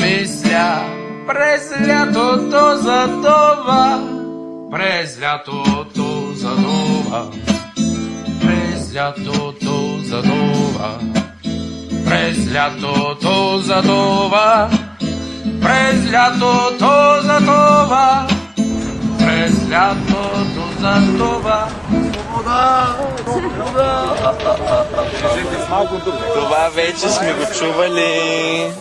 през лятото за това, през лятото за това, през лятото за това, през лятото за това, през лятото за това, през лятото за това. Това вече сме го чували.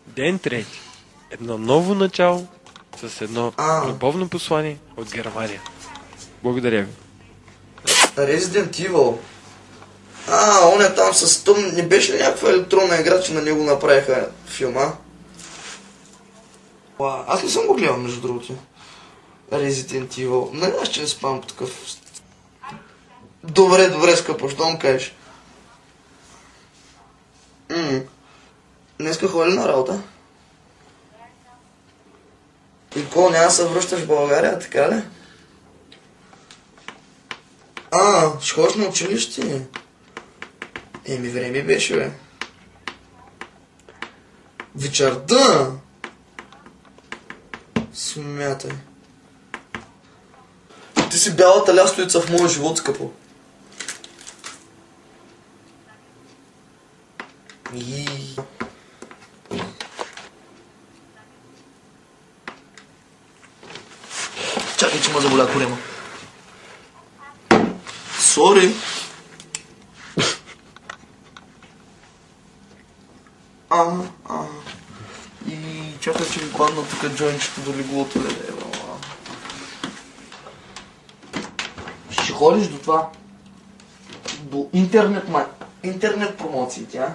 Ден трети. Едно ново начало с едно любовно послание от Германия. Благодаря ви. Resident Evil. Он е там с тъм... Не беше ли някаква електронна игра, че на него направиха филма? Аз не съм го гледал, между другото. Resident Evil. Нали аз че не спам по такъв... Добре, скъпо, що му кажеш? Днеска ходи на работа? И какво, няма да се връщаш в България, така ли? Ще ходиш на училище? Време беше, бе. Вечерта? Смятай. Ти си бялата лястовица в моя живот, скъпо. Чакай, че ме заболя корема. Сори. И чакай, че ми падна тук джойнчето до леглото. Ще ходиш до това. До интернет промоциите, а?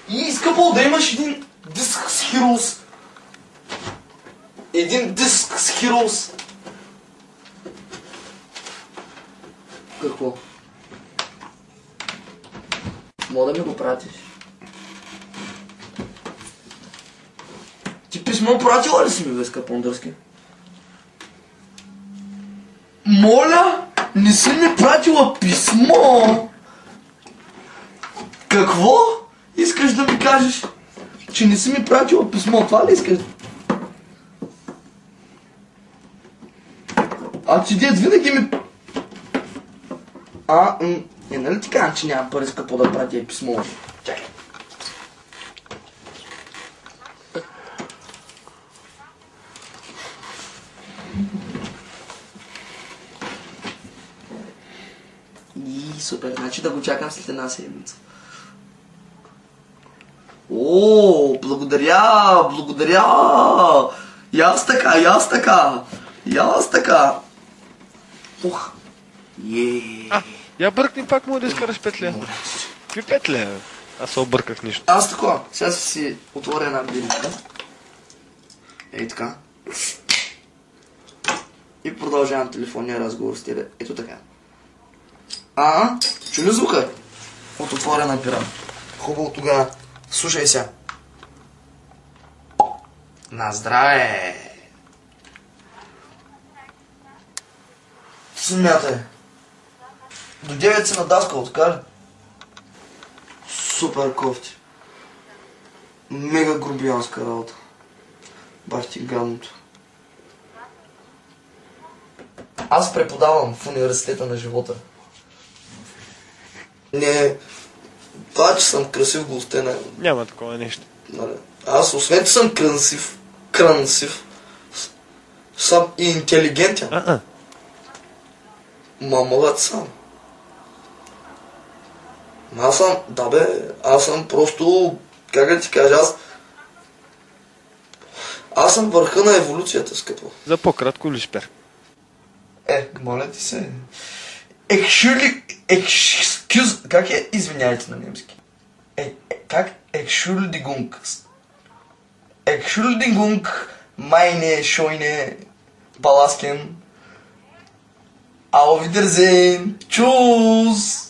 И скъпо да имаш един диск с Heroes. Един диск с Heroes. Какво? Мога да ми го пратиш? Ти писмо пратила ли си ми, бе, скъпондърски? Моля? Не си ми пратила писмо? Какво? Искаш да ми кажеш, че не си ми пратила писмо? Това ли искаш? Ти дед винаги ми... нали ти казвам, че няма пари, скъпо да пратя писмо? Чакай. Супер, значи да го чакам след една седмица. Благодаря! И аз така. Я бъркни пак му да изкараш петля. Пипет ли? Аз се обърках нищо. Аз такова. Сега си отворя една билетка. Ей така. И продължавам телефонния разговор с тебе. Ето така. Чули звука? От отворена пира. Хубаво тогава. Слушай сега. На здраве! Смятай. До 9 си надаскал, така ли? Супер кофти. Мега грубиянска работа. Бах ти гадното. Аз преподавам в университета на живота. Не, това, че съм красив, въобще не. Няма такова нещо. Аз освен, че съм красив, съм и интелигентен. Мамалът съм. Аз съм просто, как да ти кажа, аз съм върха на еволюцията, скъпо. За по-кратко ли шпер? Моля ти се. Как е извиняйте на немски? Как? Entschuldigung. Entschuldigung, meine schöne Palasken. Auf Wiedersehen. Tschüss.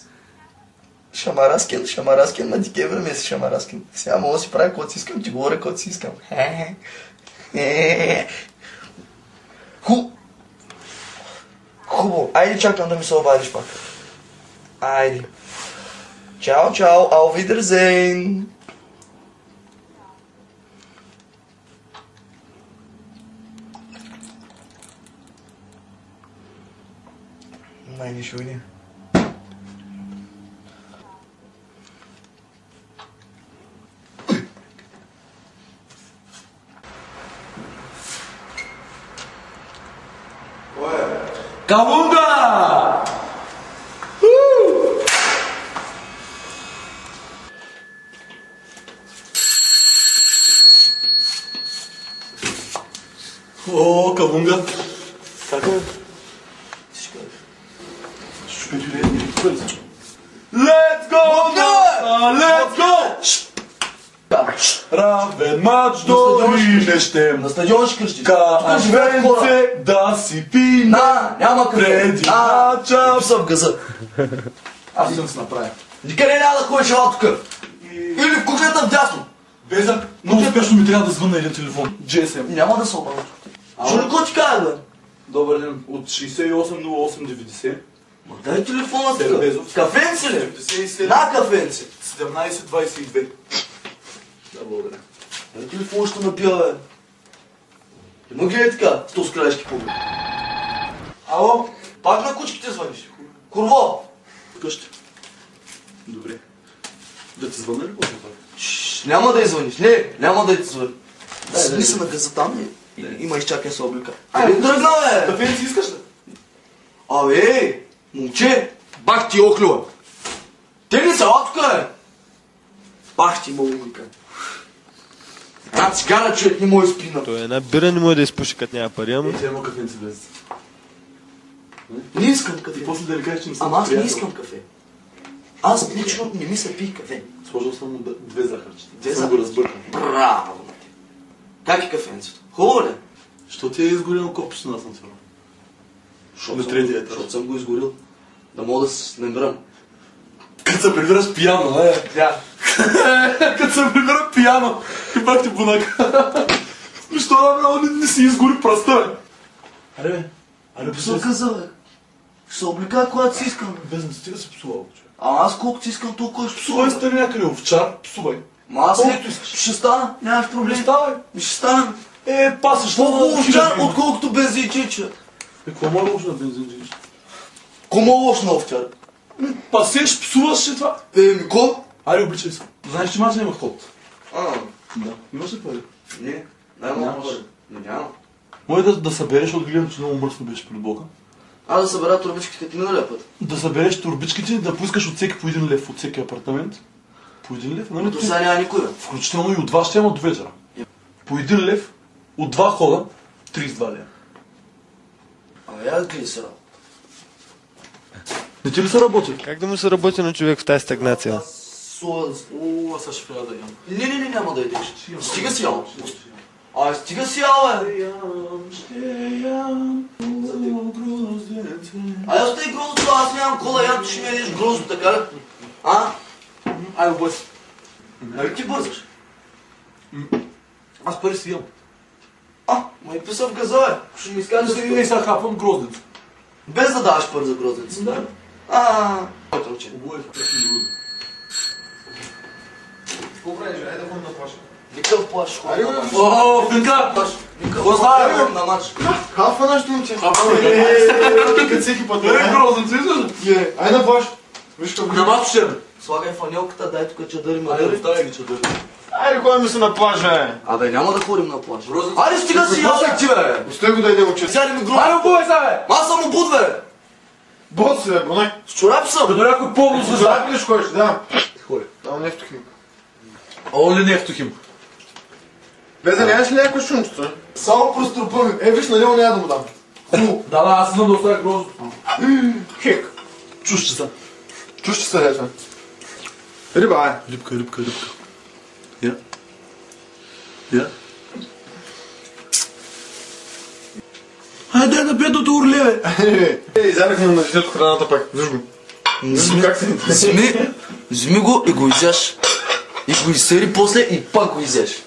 Шамараскен, на дике време си Шамараскен. Сега мога да си правя каквото си искам, ти говоря каквото си искам. Хубаво, айде чакам да ми се обадиш пак. Айде. Чао, auf Wiedersehen. Meine Schöne. Кавунга! О, Кавунга! Как е? Let's go! Let's go! Равен мач дори не ще. На стадион ще кръщиш. Кавенце да си пина. Няма къде. Преди мача. Писам в газа. Аз съм се направя. Никъде няма да ходиш ела тук. Или в кухнята вдясно. Безък, много успешно ми трябва да звънна един телефон. GSM. Няма да се обърна. Чули какво ти кажа, бе? Добър ден, от 680890. Дай телефона тук. Кафенци ли? 97. На кафенци. 1722. Да, благодаря. Дай телефон ще напия, бе. Има ги ли така? Сто скрайшки поглед. Ало? Пак на кучките звъниш? Курво? Вкъщи. Добре. Да ти звънна ли после пак? Няма да извъниш. Не, няма да ти звъни. Седни се на газа там и има изчакай се облика. Айде, тръгна, бе! Кафенци искаш ли? Абе, момче, бах ти охлюва. Те ли са тук, бе? Бах ти малумика. Една цигара, човек не може спина. Той една бира не може да изпуши, като няма пари, ама. Ей, има кафенци без. Не искам кафе. И после да ли кажеш, че не съм Ама аз не приятел. искам кафе. Аз лично не ми се пих кафе. Сложил съм 2 захарчета. Две Съм го разбъркал. Браво! Как е кафенцето? Хубаво ли? Що ти е изгорено копчето на асансьора? На третия етаж. Защото съм го изгорил. Да мога да се намирам. Като се прибираш пияно, не? Да. Като се прибира пияно. И пак ти бунака. Защо да не си изгори пръста, бе? Аре, бе. Аре, Писал каза, бе. Ще се облика, когато си искам. Без да стига се псувал, човек. А аз колкото си искам, толкова ще Псувай псувам. стари някъде, овчар, псувай. Ма аз Колкото не, искаш. ще стана, нямаш проблем. Ставай. Ще стана. Пасаш По-хубаво овчар, от... отколкото бензинчича. Какво мога лошо на бензин? Кома лошо на овчар? Пасеш, псуваш и това. Ко? Айде, обличай се. Знаеш, че мача има ход. Да. Имаш ли пари? Не, нямаш. Нямам. Може да събереш от гледам, че много мръсно беше при блока. Аз да събера турбичките ти миналия път. Да събереш турбичките, да поискаш от всеки по 1 лев от всеки апартамент. По 1 лев, нали? До сега няма никой. Включително и от вас ще има до вечера. По 1 лев, от 2 хода, 32 лева. Абе, я гледай сега. Не ти ли се работи? Как да му се работи на човек в тази стагнация? соя. О, сега ще трябва да ям. Не, няма да ядеш. Стига си ял. Стига си ял, бе. Остави гроздото, аз нямам кола, ям, ти ще ми ядеш гроздо, така ли? Айде, бой си. Нали ти бързаш? Аз пари си ям. Ма и писа в газа, бе. Ще ми изкажеш... Не, сега хапвам гроздец. Без да даваш пари за гроздец. Да. Какво правиш, бе? Айде да ходим на плаша. Никакъв плаш. Айде, бе. О, Финка! Какво знае, на матч? Халфа нещо, момче. Като всеки път. Гроздец, виждаш? Айде на плаш. Виж какво. На матч ще бе. Слагай фанелката, дай тук чадъри, Айде, мадъри. оставяй ги чадъри. Айде, ходим се на плажа, Абе, няма да ходим на плаж. Айде, стига си, ял, ти, бе! Остай го да иде момче. Взяли ми гроздо. Айде, обувай сега, бе! Аз съм обуд, бе. Бот си, бе, бронай. С чорап съм. Като някой по-близо за Чорап ли ще ходиш? Да. Ходи. Там нефтохимик. Оли нефтохим. Бе, да нямаш ли някой шумчето? Само прострупа ми. Виж, на него няма да му дам. Да, аз съм да оставя гроздото. Хек. Чушче са. Чушче са, ето. Риба, е. Рибка. Я. Я. Айде на бедното орле, бе! Изядахме на детето храната пак. Виж го. Виж го как се... Вземи го и го изяш. И го изсери после и пак го изяш.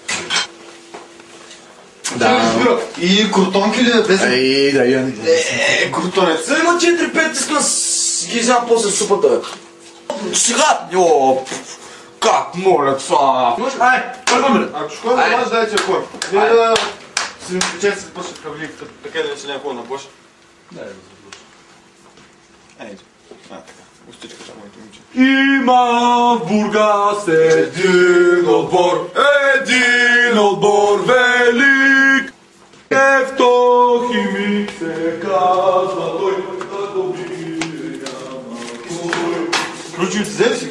Да. И крутонки ли да десен? Ей, да я. Крутонец. Сега има 4-5, искам да ги изям после супата, бе. Сега! Как моля това? Ай, първаме ли? Ако ще ходим на мач, дайте я ходим. Вие да си ми спечете се после в Кавлик, така да не се някой на площ. Да, да. Ето. Така. Устичката, моите момче. Има в Бургас един отбор велик. Евтохимик се казва той, като би няма кой. Ключовите взели си?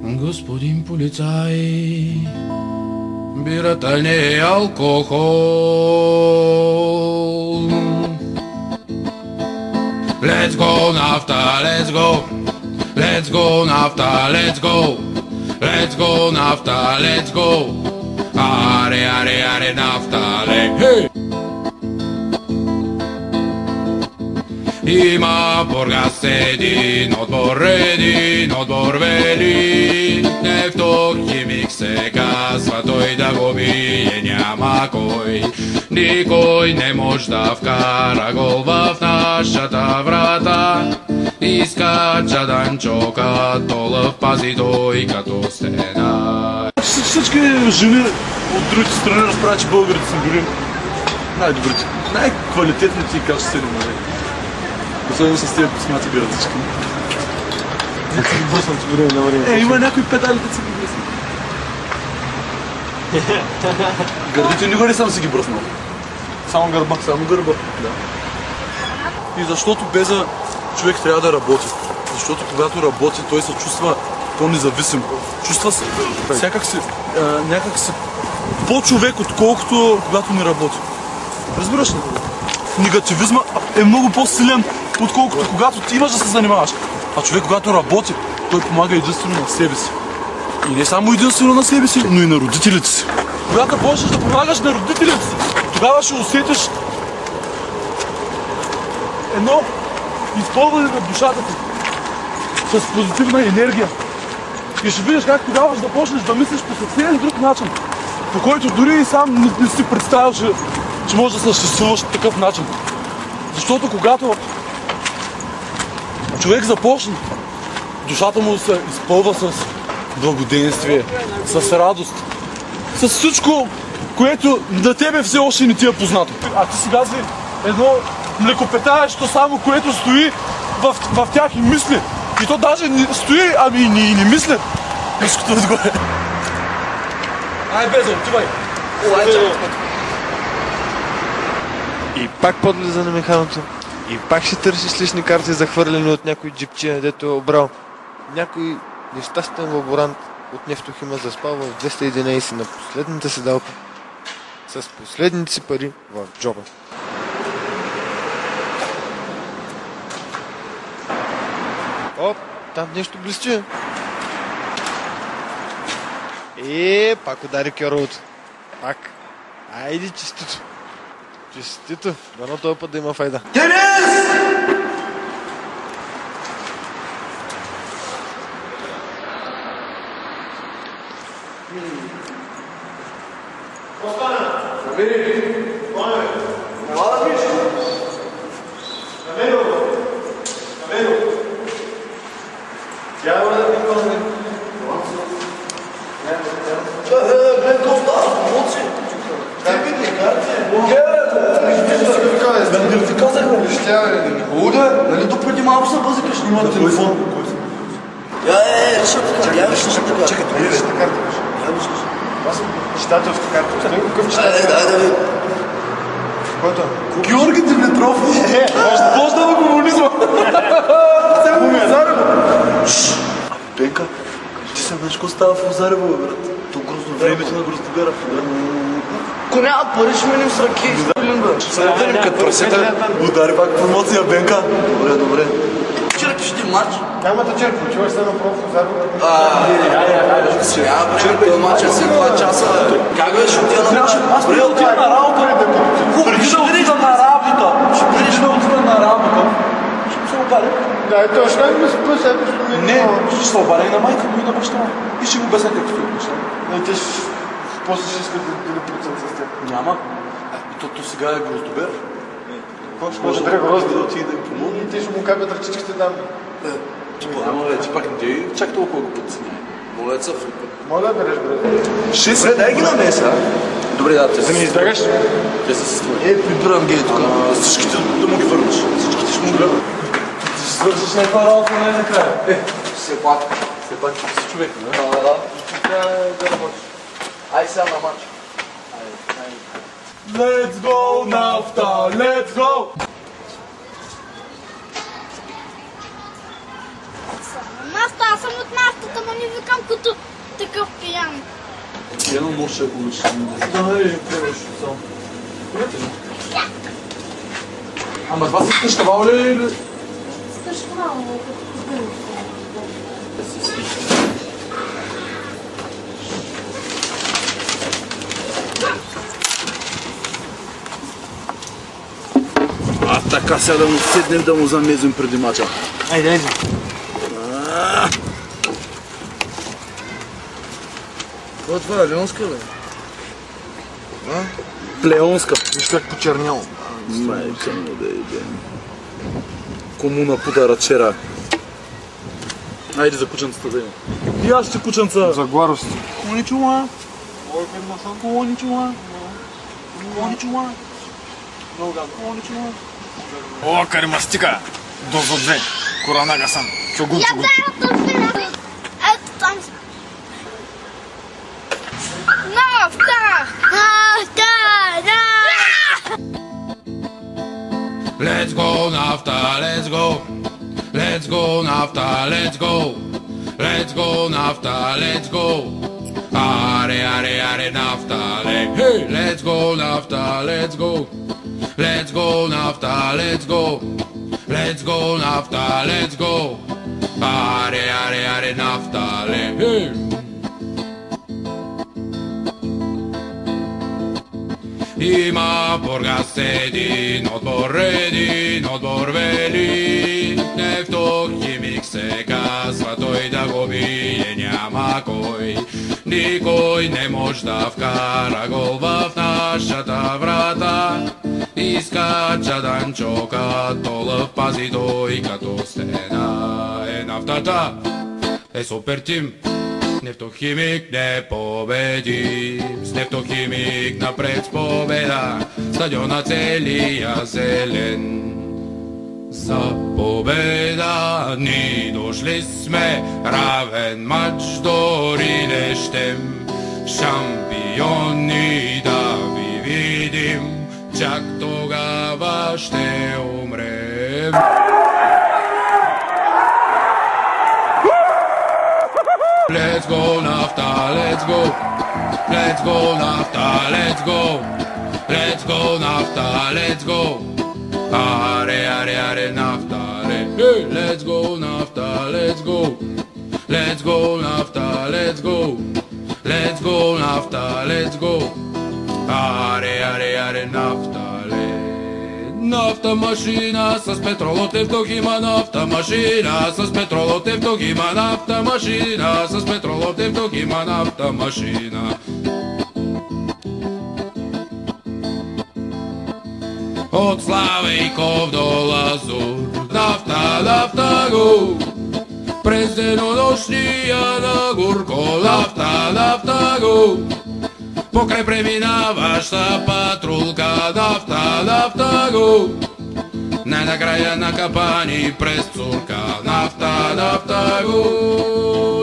Господин полицай, бирата не е алкохол. Let's go, нафта, let's go. Let's go, нафта, let's go. Let's go, нафта, let's go. Аре, нафта, hey! Има Бургас един отбор вели. Нефтохимик се казва, той да го бие няма кой. Никой не може да вкара гол в нашата врата. Изкача Данчока, Толъв пази той като стена. Всички жени от другите страни разправят, че българите са били най-добрите, най-квалитетните и качествени мъже. Особено с тези космати градички. Бръснат време на време. Има някои педали, да си ги бръснат. Гърдите никога не съм си ги бръснал. Само гърба. Само гърба, да. И защото беза човек трябва да работи. Защото когато работи, той се чувства по-независим. Чувства се някак си по-човек, отколкото когато не работи. Разбираш ли? Негативизма е много по-силен, отколкото когато ти имаш да се занимаваш. А човек, когато работи, той помага единствено на себе си. И не само единствено на себе си, но и на родителите си. Когато почнеш да помагаш на родителите си, тогава ще усетиш едно изпълване на душата ти с позитивна енергия. И ще видиш как тогава ще да почнеш да мислиш по съвсем друг начин, по който дори и сам не си представял, че може да съществуваш по такъв начин. Защото когато човек започне, душата му се изпълва с благоденствие, с радост, с всичко, което на тебе все още не ти е познато. А ти сега си едно млекопитаещо само, което стои в тях и мисли. И то даже не стои, ами и не мисли. Ниското отгоре. Ай, Безо, отивай! И пак подлиза на механото. И пак ще търсиш лични карти, захвърлени от някой джипчия, дето е обрал. Някой нещастен лаборант от Нефтохима заспал в 211 на последната седалка с последните си пари в джоба. Оп, там нещо блести. Пак удари Кьоровото. Пак. Айде, честито. Честито. Дано този път да има файда. Денис! Нали допреди малко се бъзикаш, няма телефон. Я виж така. Чакай, това виж така. Това са читателска карта. Какъв читателска карта? Да ви. Който? Георги Димитров. Познава комунизма. Пенка, ти се знаеш какво става в Лозарево, брат? То времето на Гроздобера. Ако няма пари, ще минем с ръки. Съденим като прасета. Удари пак промоция, Бенка. Добре. Черпиш ти матч? Няма да черпим, чуваш се на проф Лозарево. Сега черпим матча след 2 часа. Как беше отида на матча? Аз преди да отида на работа. Преди да отида на работа. Ще се обаля. Да, той ще ми се пъса. Не, ще се обаля и на майка му и на баща му. И ще му обясня какви стоят неща. Те после ще искат да ни процент с теб. Няма. То сега е Гроздобер. Може да Грозди да отиде да им помогне. И те ще му капят ръчичките там. Няма вече пак не дей, чак толкова го подценяй. Молеца в Моля да береш, брат. Добре, дай ги на меса. Добре, да, те Да ми избягаш? Те са с твои. Прибирам ги тук. Всичките да му ги върнеш. Всичките ще му ги върнеш. Ти ще свършиш някаква работа най-накрая. Все пак ти си човек, не? Да. Да работиш. Ай сега на матч. Let's go, нафта! Let's go! Нафта, аз съм от нафтата, но не викам като такъв пиян. Едно може да го учиш. Да, не трябваше само. Ама това си стъжкавал ли или? Стъжкавал, Така сега да му седнем да му замезим преди мача. Айде. Това е Леонска, бе? Плеонска. Виж как почернял. Майка му да иде. Комуна подара вчера. Айде за кученцата да има. И аз ще кученца. За гларост. Коничуа. Коничуа. Коничуа. Коничуа. О, кармастика! Дозо 2. Коронага-сан. Чугун. Ето там. Нафта! Let's go, nafta, let's go. Let's go, nafta, let's go. Let's go, nafta, let's go. Are, naftale. Hey, let's go, nafta, let's go. Let's go, nafta, let's go. Let's go, nafta, let's go. Are, naftale. Hey. Има Бургас един отбор вели. Нефтохимик се казва, той да го бие няма кой. Никой не може да вкара гол в нашата врата. Изкача Данчо като лъв, пази той като стена. Е нафтата, е супер тим. Нефтохимик не победи, с Нефтохимик напред с победа, стадиона целия зелен. За победа ни дошли сме, равен матч дори не щем. Шампиони да ви видим, чак тогава ще умрем. Let's go, nafta, let's go. Let's go, nafta, let's go. Let's go, nafta, let's go. Are, naftale. Hey, let's go нафта, let's go. Let's go нафта, let's go. Let's go нафта, let's go. Аре, аре, аре, нафтале. Нафта машина с петролот евтох има нафта машина с петролот евтох има нафта машина с петролот евтох има нафта машина. От Славейков до Лазур нафта, нафта го. През денонощния на Горко нафта, нафта го. Покрай преминаваща патрулка нафта, нафта го. Най-накрая на капани през Цурка нафта, нафта го.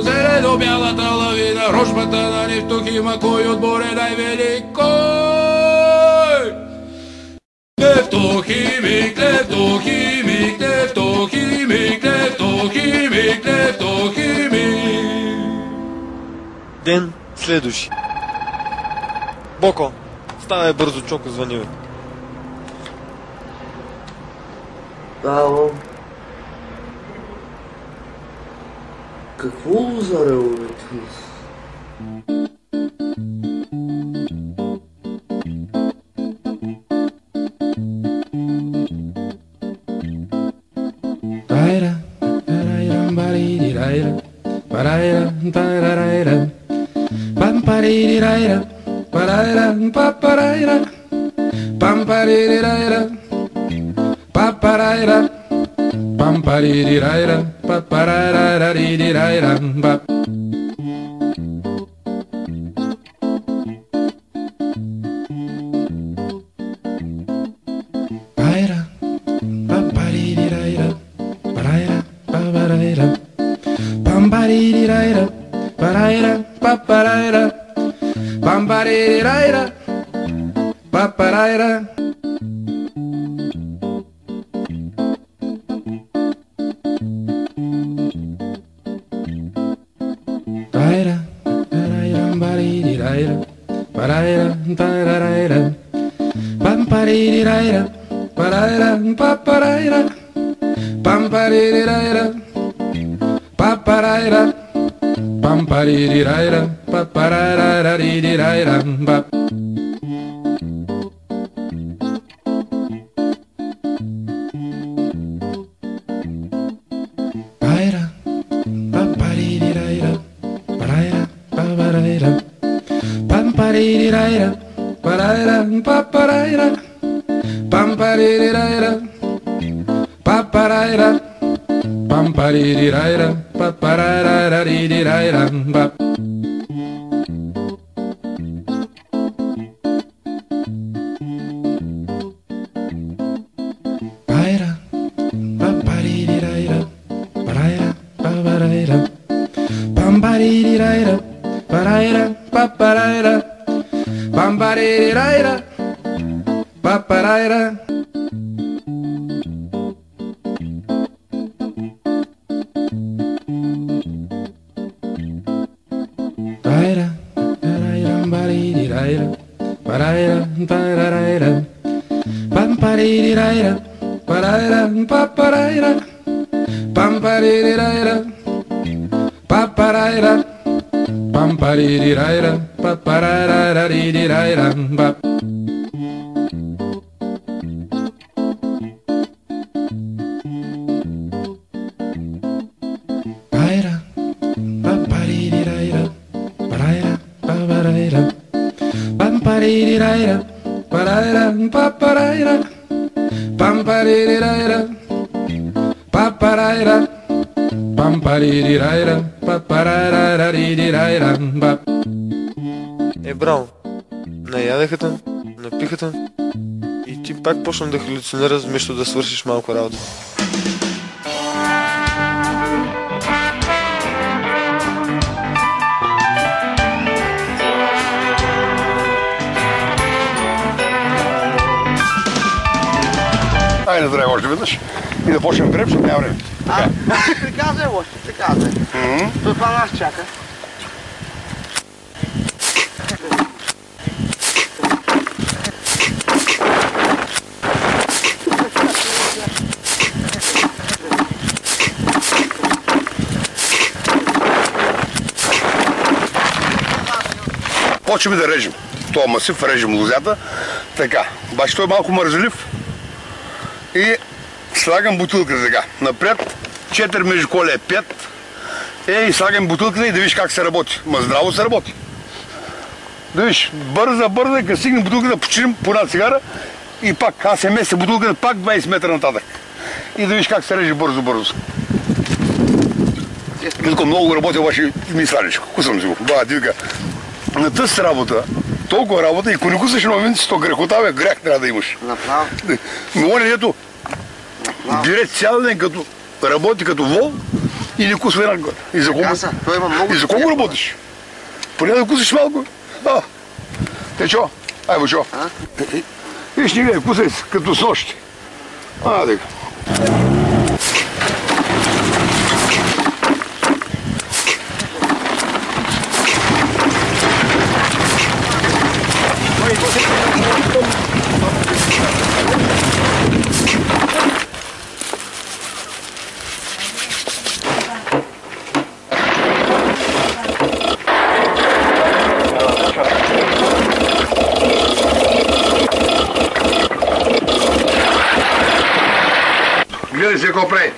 Зелено-бялата лавина, рожбата на Нефтохима, кой отбор е най-велик? Кой? Нефтохимик, нефтохимик, нефтохимик, нефтохимик, нефтохимик. Ден следващи. Боко, ставай бързо, Чоко звъни, бе. Ало. Какво лузарело, бе, ти? Raira, raira, barira, paraira, paraira, pamparira, paraira, paparaira, pamparira, paparaira, pamparira, paparaira, pap. Paraira, paparira, paraira, paparaira, pamparira, paraira, paparaira, pamparira, paparaira. Raira, raira, barira, paraira, paraira, pamparira, paraira, paparaira, pamparira, paparaira, pamparira, paparaira, pap. Paraira, paparaira, paraira, paparaira, pamparira, paraira, paparaira, pamparira, paparaira, pamparira, paparaira, pap. Paraira, paparaira, paraira, paparaira, pamparira, paraira, paparaira, pamparira, paparaira. Raira, raira, barira, paraira, paraira, pamparira, paraira, paparaira, pamparira, paparaira, pamparira, paparaira, pap. Paraira, paparaira, paraira, paparaira, pamparira, paraira, paparaira, pamparira, paparaira, pamparira, paparaira, pap. Браво, наядахата, напихата и ти пак почна да халюцинираш, вместо да свършиш малко работа. Айде, здравей още веднъж и да почнем креп, защото няма време. Приказай, лоши, приказай. Това нас чака. почваме да режем. Това масив, режем лозята. Така, обаче той е малко мързелив. И слагам бутилката така. Напред, 4 между коля е 5. И слагам бутилката и да виж как се работи. Ма здраво се работи. Да виж, бърза, и като стигне бутилката, починим по една цигара и пак, аз се меся бутилката пак 20 метра нататък. И да виж как се реже бързо. Като много работя, обаче ми сладичко. Кусам си го. Бага, ти вика, на тъс работа, толкова работа и ако не кусаш на момент, то грехота, грях трябва да имаш. Направо. Но он ето, бире цял ден като работи като вол и не кусва една горе. И за колко работиш? Поне да кусиш малко. Чо? Айво, чо? Виж, не гледай, кусай като с нощи. Дека. Гледай се какво прави.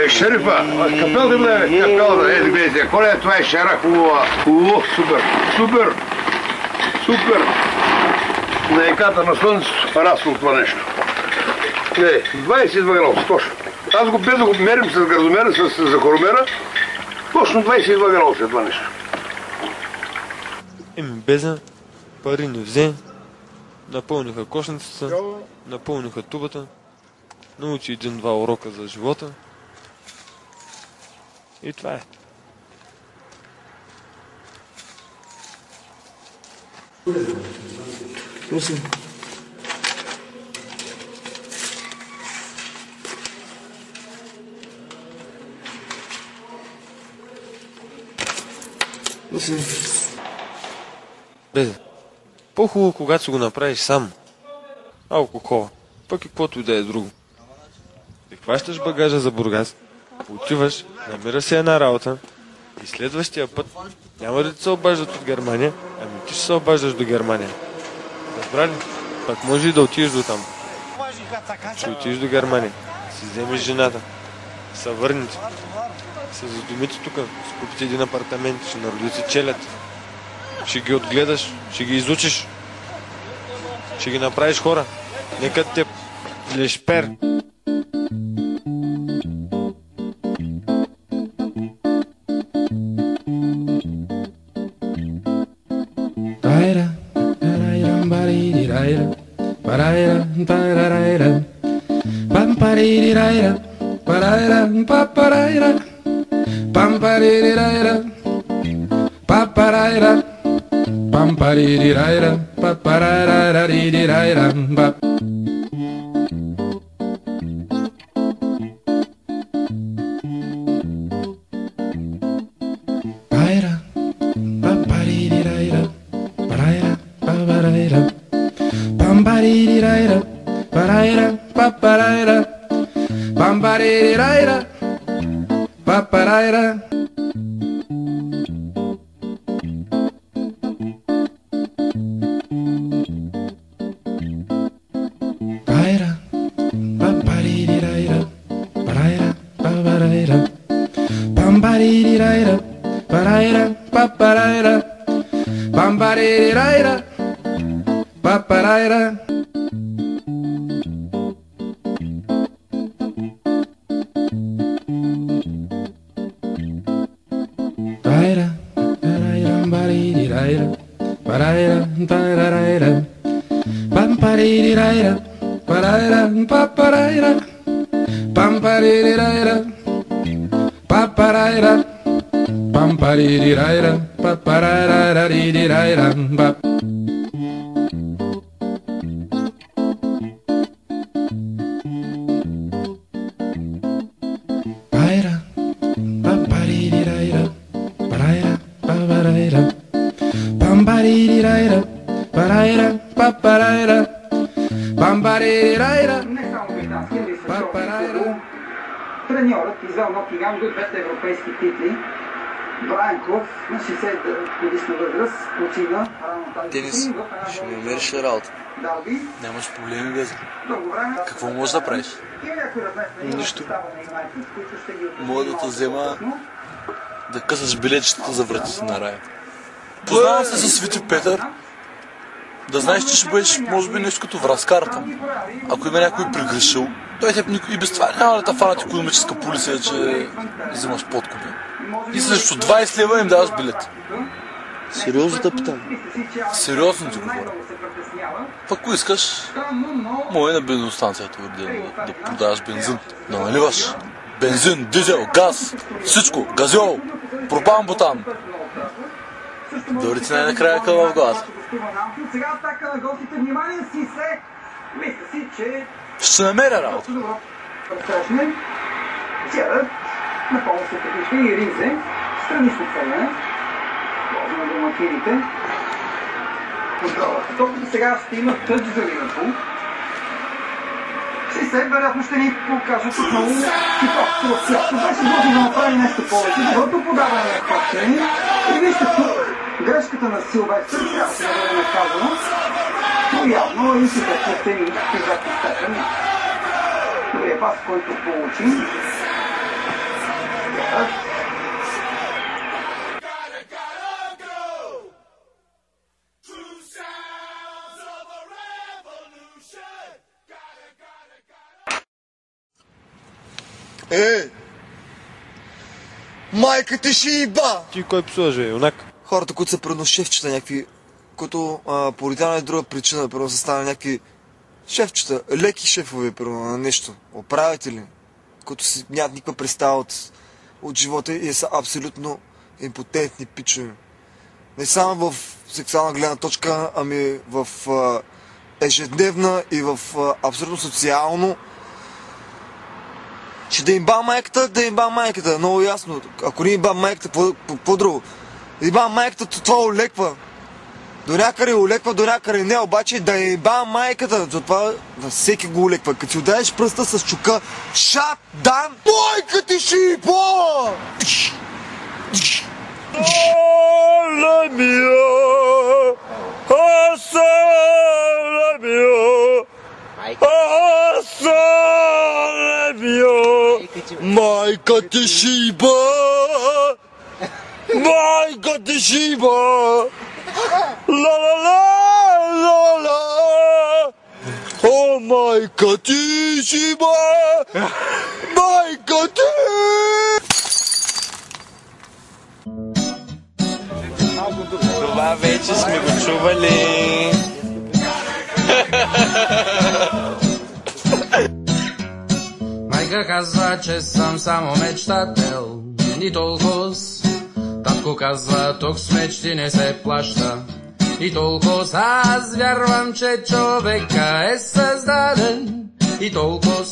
Шерифа, капелата бе, капелата. Ето гледайте, коля, това е шара хубава. Хубаво, супер. На еката на слънцето расло това нещо. Гледай, 22 градуса, точно. Аз го без да го мерим с градомера, с захоромера, точно 22 градуса е това нещо. Беза, пари не взе, напълниха кошницата, напълниха тубата, научи 1-2 урока за живота и това е. Безе, по-хубаво, когато си го направиш сам. Алкохол, пък и каквото и да е друго. Ти хващаш багажа за Бургас, отиваш, намира си една работа и следващия път няма да ти се обаждат от Германия, ами ти ще се обаждаш до Германия. Разбрали? Пак може и да отидеш до там. Ще отидеш до Германия, си вземеш жената, се върнете, се задумите тук, скупите един апартамент, ще народите челят, ще ги отгледаш, ще ги изучиш, ще ги направиш хора. Нека те лешпер. Треньорът извел Нотингам до 200 европейски титли Бранков на 60 годишна възраст почина рано тази Денис, сутрин в една ще ми болница намериш ли работа? Дарби. Нямаш проблеми без. Дълго време. Какво можеш да правиш? Има някои размествания в Нищо. състава на Юнайтед, които ще ги Мога да те взема да късаш билетчета за вратите на рая. Познавам се с Свети Петър. Да знаеш, че ще бъдеш, може би, нещо като вразкар там. Ако има някой прегрешил, той теб никой и без това няма да те фанат икономическа полиция, че взимаш подкупи. И срещу 20 лева им даваш билет. Сериозно да питам? Сериозно ти говоря. Пък ако искаш, може на бензиностанцията да продаваш бензин, да наливаш. Бензин, дизел, газ, всичко, газьол, пропан, бутан. Дори ти най-накрая къла в главата. Сега атака на гостите, внимание си се! Мисля си, че... Ще намеря работа. Разсрещне. Сядат. Напълно се притичка и Ризе. Странично хвърляне. Полза на домакините. Контролът. Топката сега ще има тъч за Ливърпул. Се вероятно ще ни покажат отново ситуацията в която беше може да направи нещо повече. Доброто подаване на Копчени. И вижте тук грешката на Силвестър трябваше да бъде наказана. Но явно и си прецени в известна степен. Добрия пас, който получи. Майка ти ще иба! Ти кой псуваш, юнак? Хората, които са предно шефчета някакви, които поради една или друга причина, първо са станали някакви шефчета, леки шефове, първо на нещо, управители, които си нямат никаква представа от живота и са абсолютно импотентни пичове. Не само в сексуална гледна точка, ами в ежедневна и в абсолютно социално. Че да им ба майката, много ясно. Ако не им ба майката, какво друго? Да им ба майката, това олеква. До някъде олеква, до някъде не, обаче да им ба майката, затова да всеки го олеква. Като си удариш пръста с чука, шат, дан, майка ти ще и ба! Майка ти шиба! Майка ти шиба! Ла-ла-ла-ла-ла! О, майка ти шиба! Майка ти! Това вече сме го чували. Майка казва, че съм само мечтател, ни толкова. Татко казва, тук с мечти не се плаща. И толкова аз вярвам, че човека е създаден. И толкова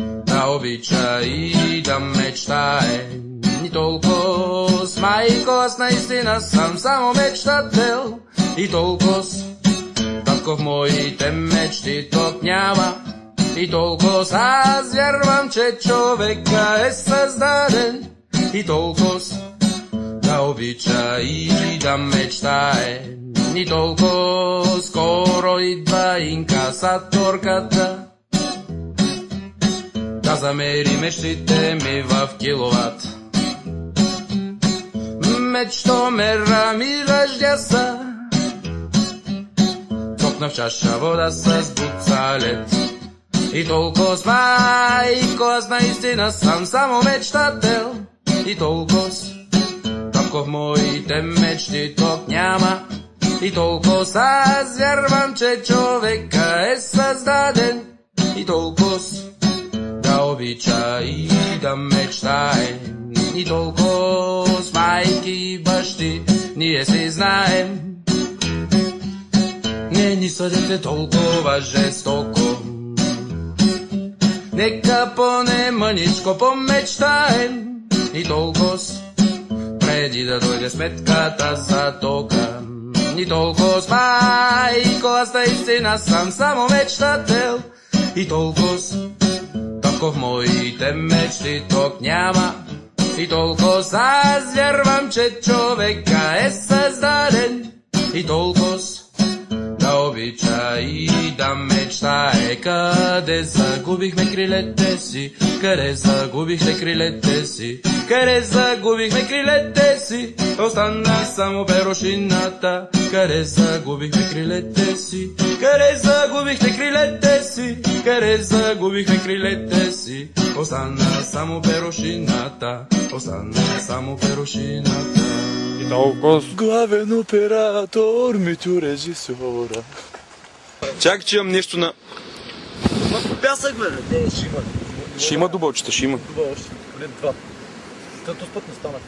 да обича и да мечтае. И толкова майко, аз наистина съм само мечтател. И толкова татко в моите мечти тук няма. И толкова аз вярвам, че човека е създаден. И толкова да обича и да мечтае. И толкова скоро идва инкасаторката да замери мечтите ми в киловат. Мечто мера ми ръждя са, цокна в чаша вода с буца лед. И толкова майко, аз наистина съм само мечтател. И толкова татко в моите мечти тук няма. И толкова аз вярвам, че човека е създаден. И толкова да обича и да мечтае. И толкова с майки и бащи ние си знаем. Не ни съдете толкова жестоко. Нека поне мъничко помечтаем. И толкова преди да дойде сметката за тока. И толкова майко, аз наистина съм само мечтател. И толкова татко в моите мечти тук няма. И толкова аз вярвам, че човека е създаден. И толкова да обича и да мечтае. Къде загубихме крилете си? Къде загубихме крилете си? Къде загубихме крилете си? Остана само перушината. Къде загубихме крилете си? Къде загубихме крилете си? Къде загубихме крилете си? Остана само перушината. Остана само перушината. И толкова главен оператор, Митю режисьора. Чакай, че имам нещо на... Пясък, бе. Ще има дубълчета, ще има. Добре, още. Поне два. Като с път не станах.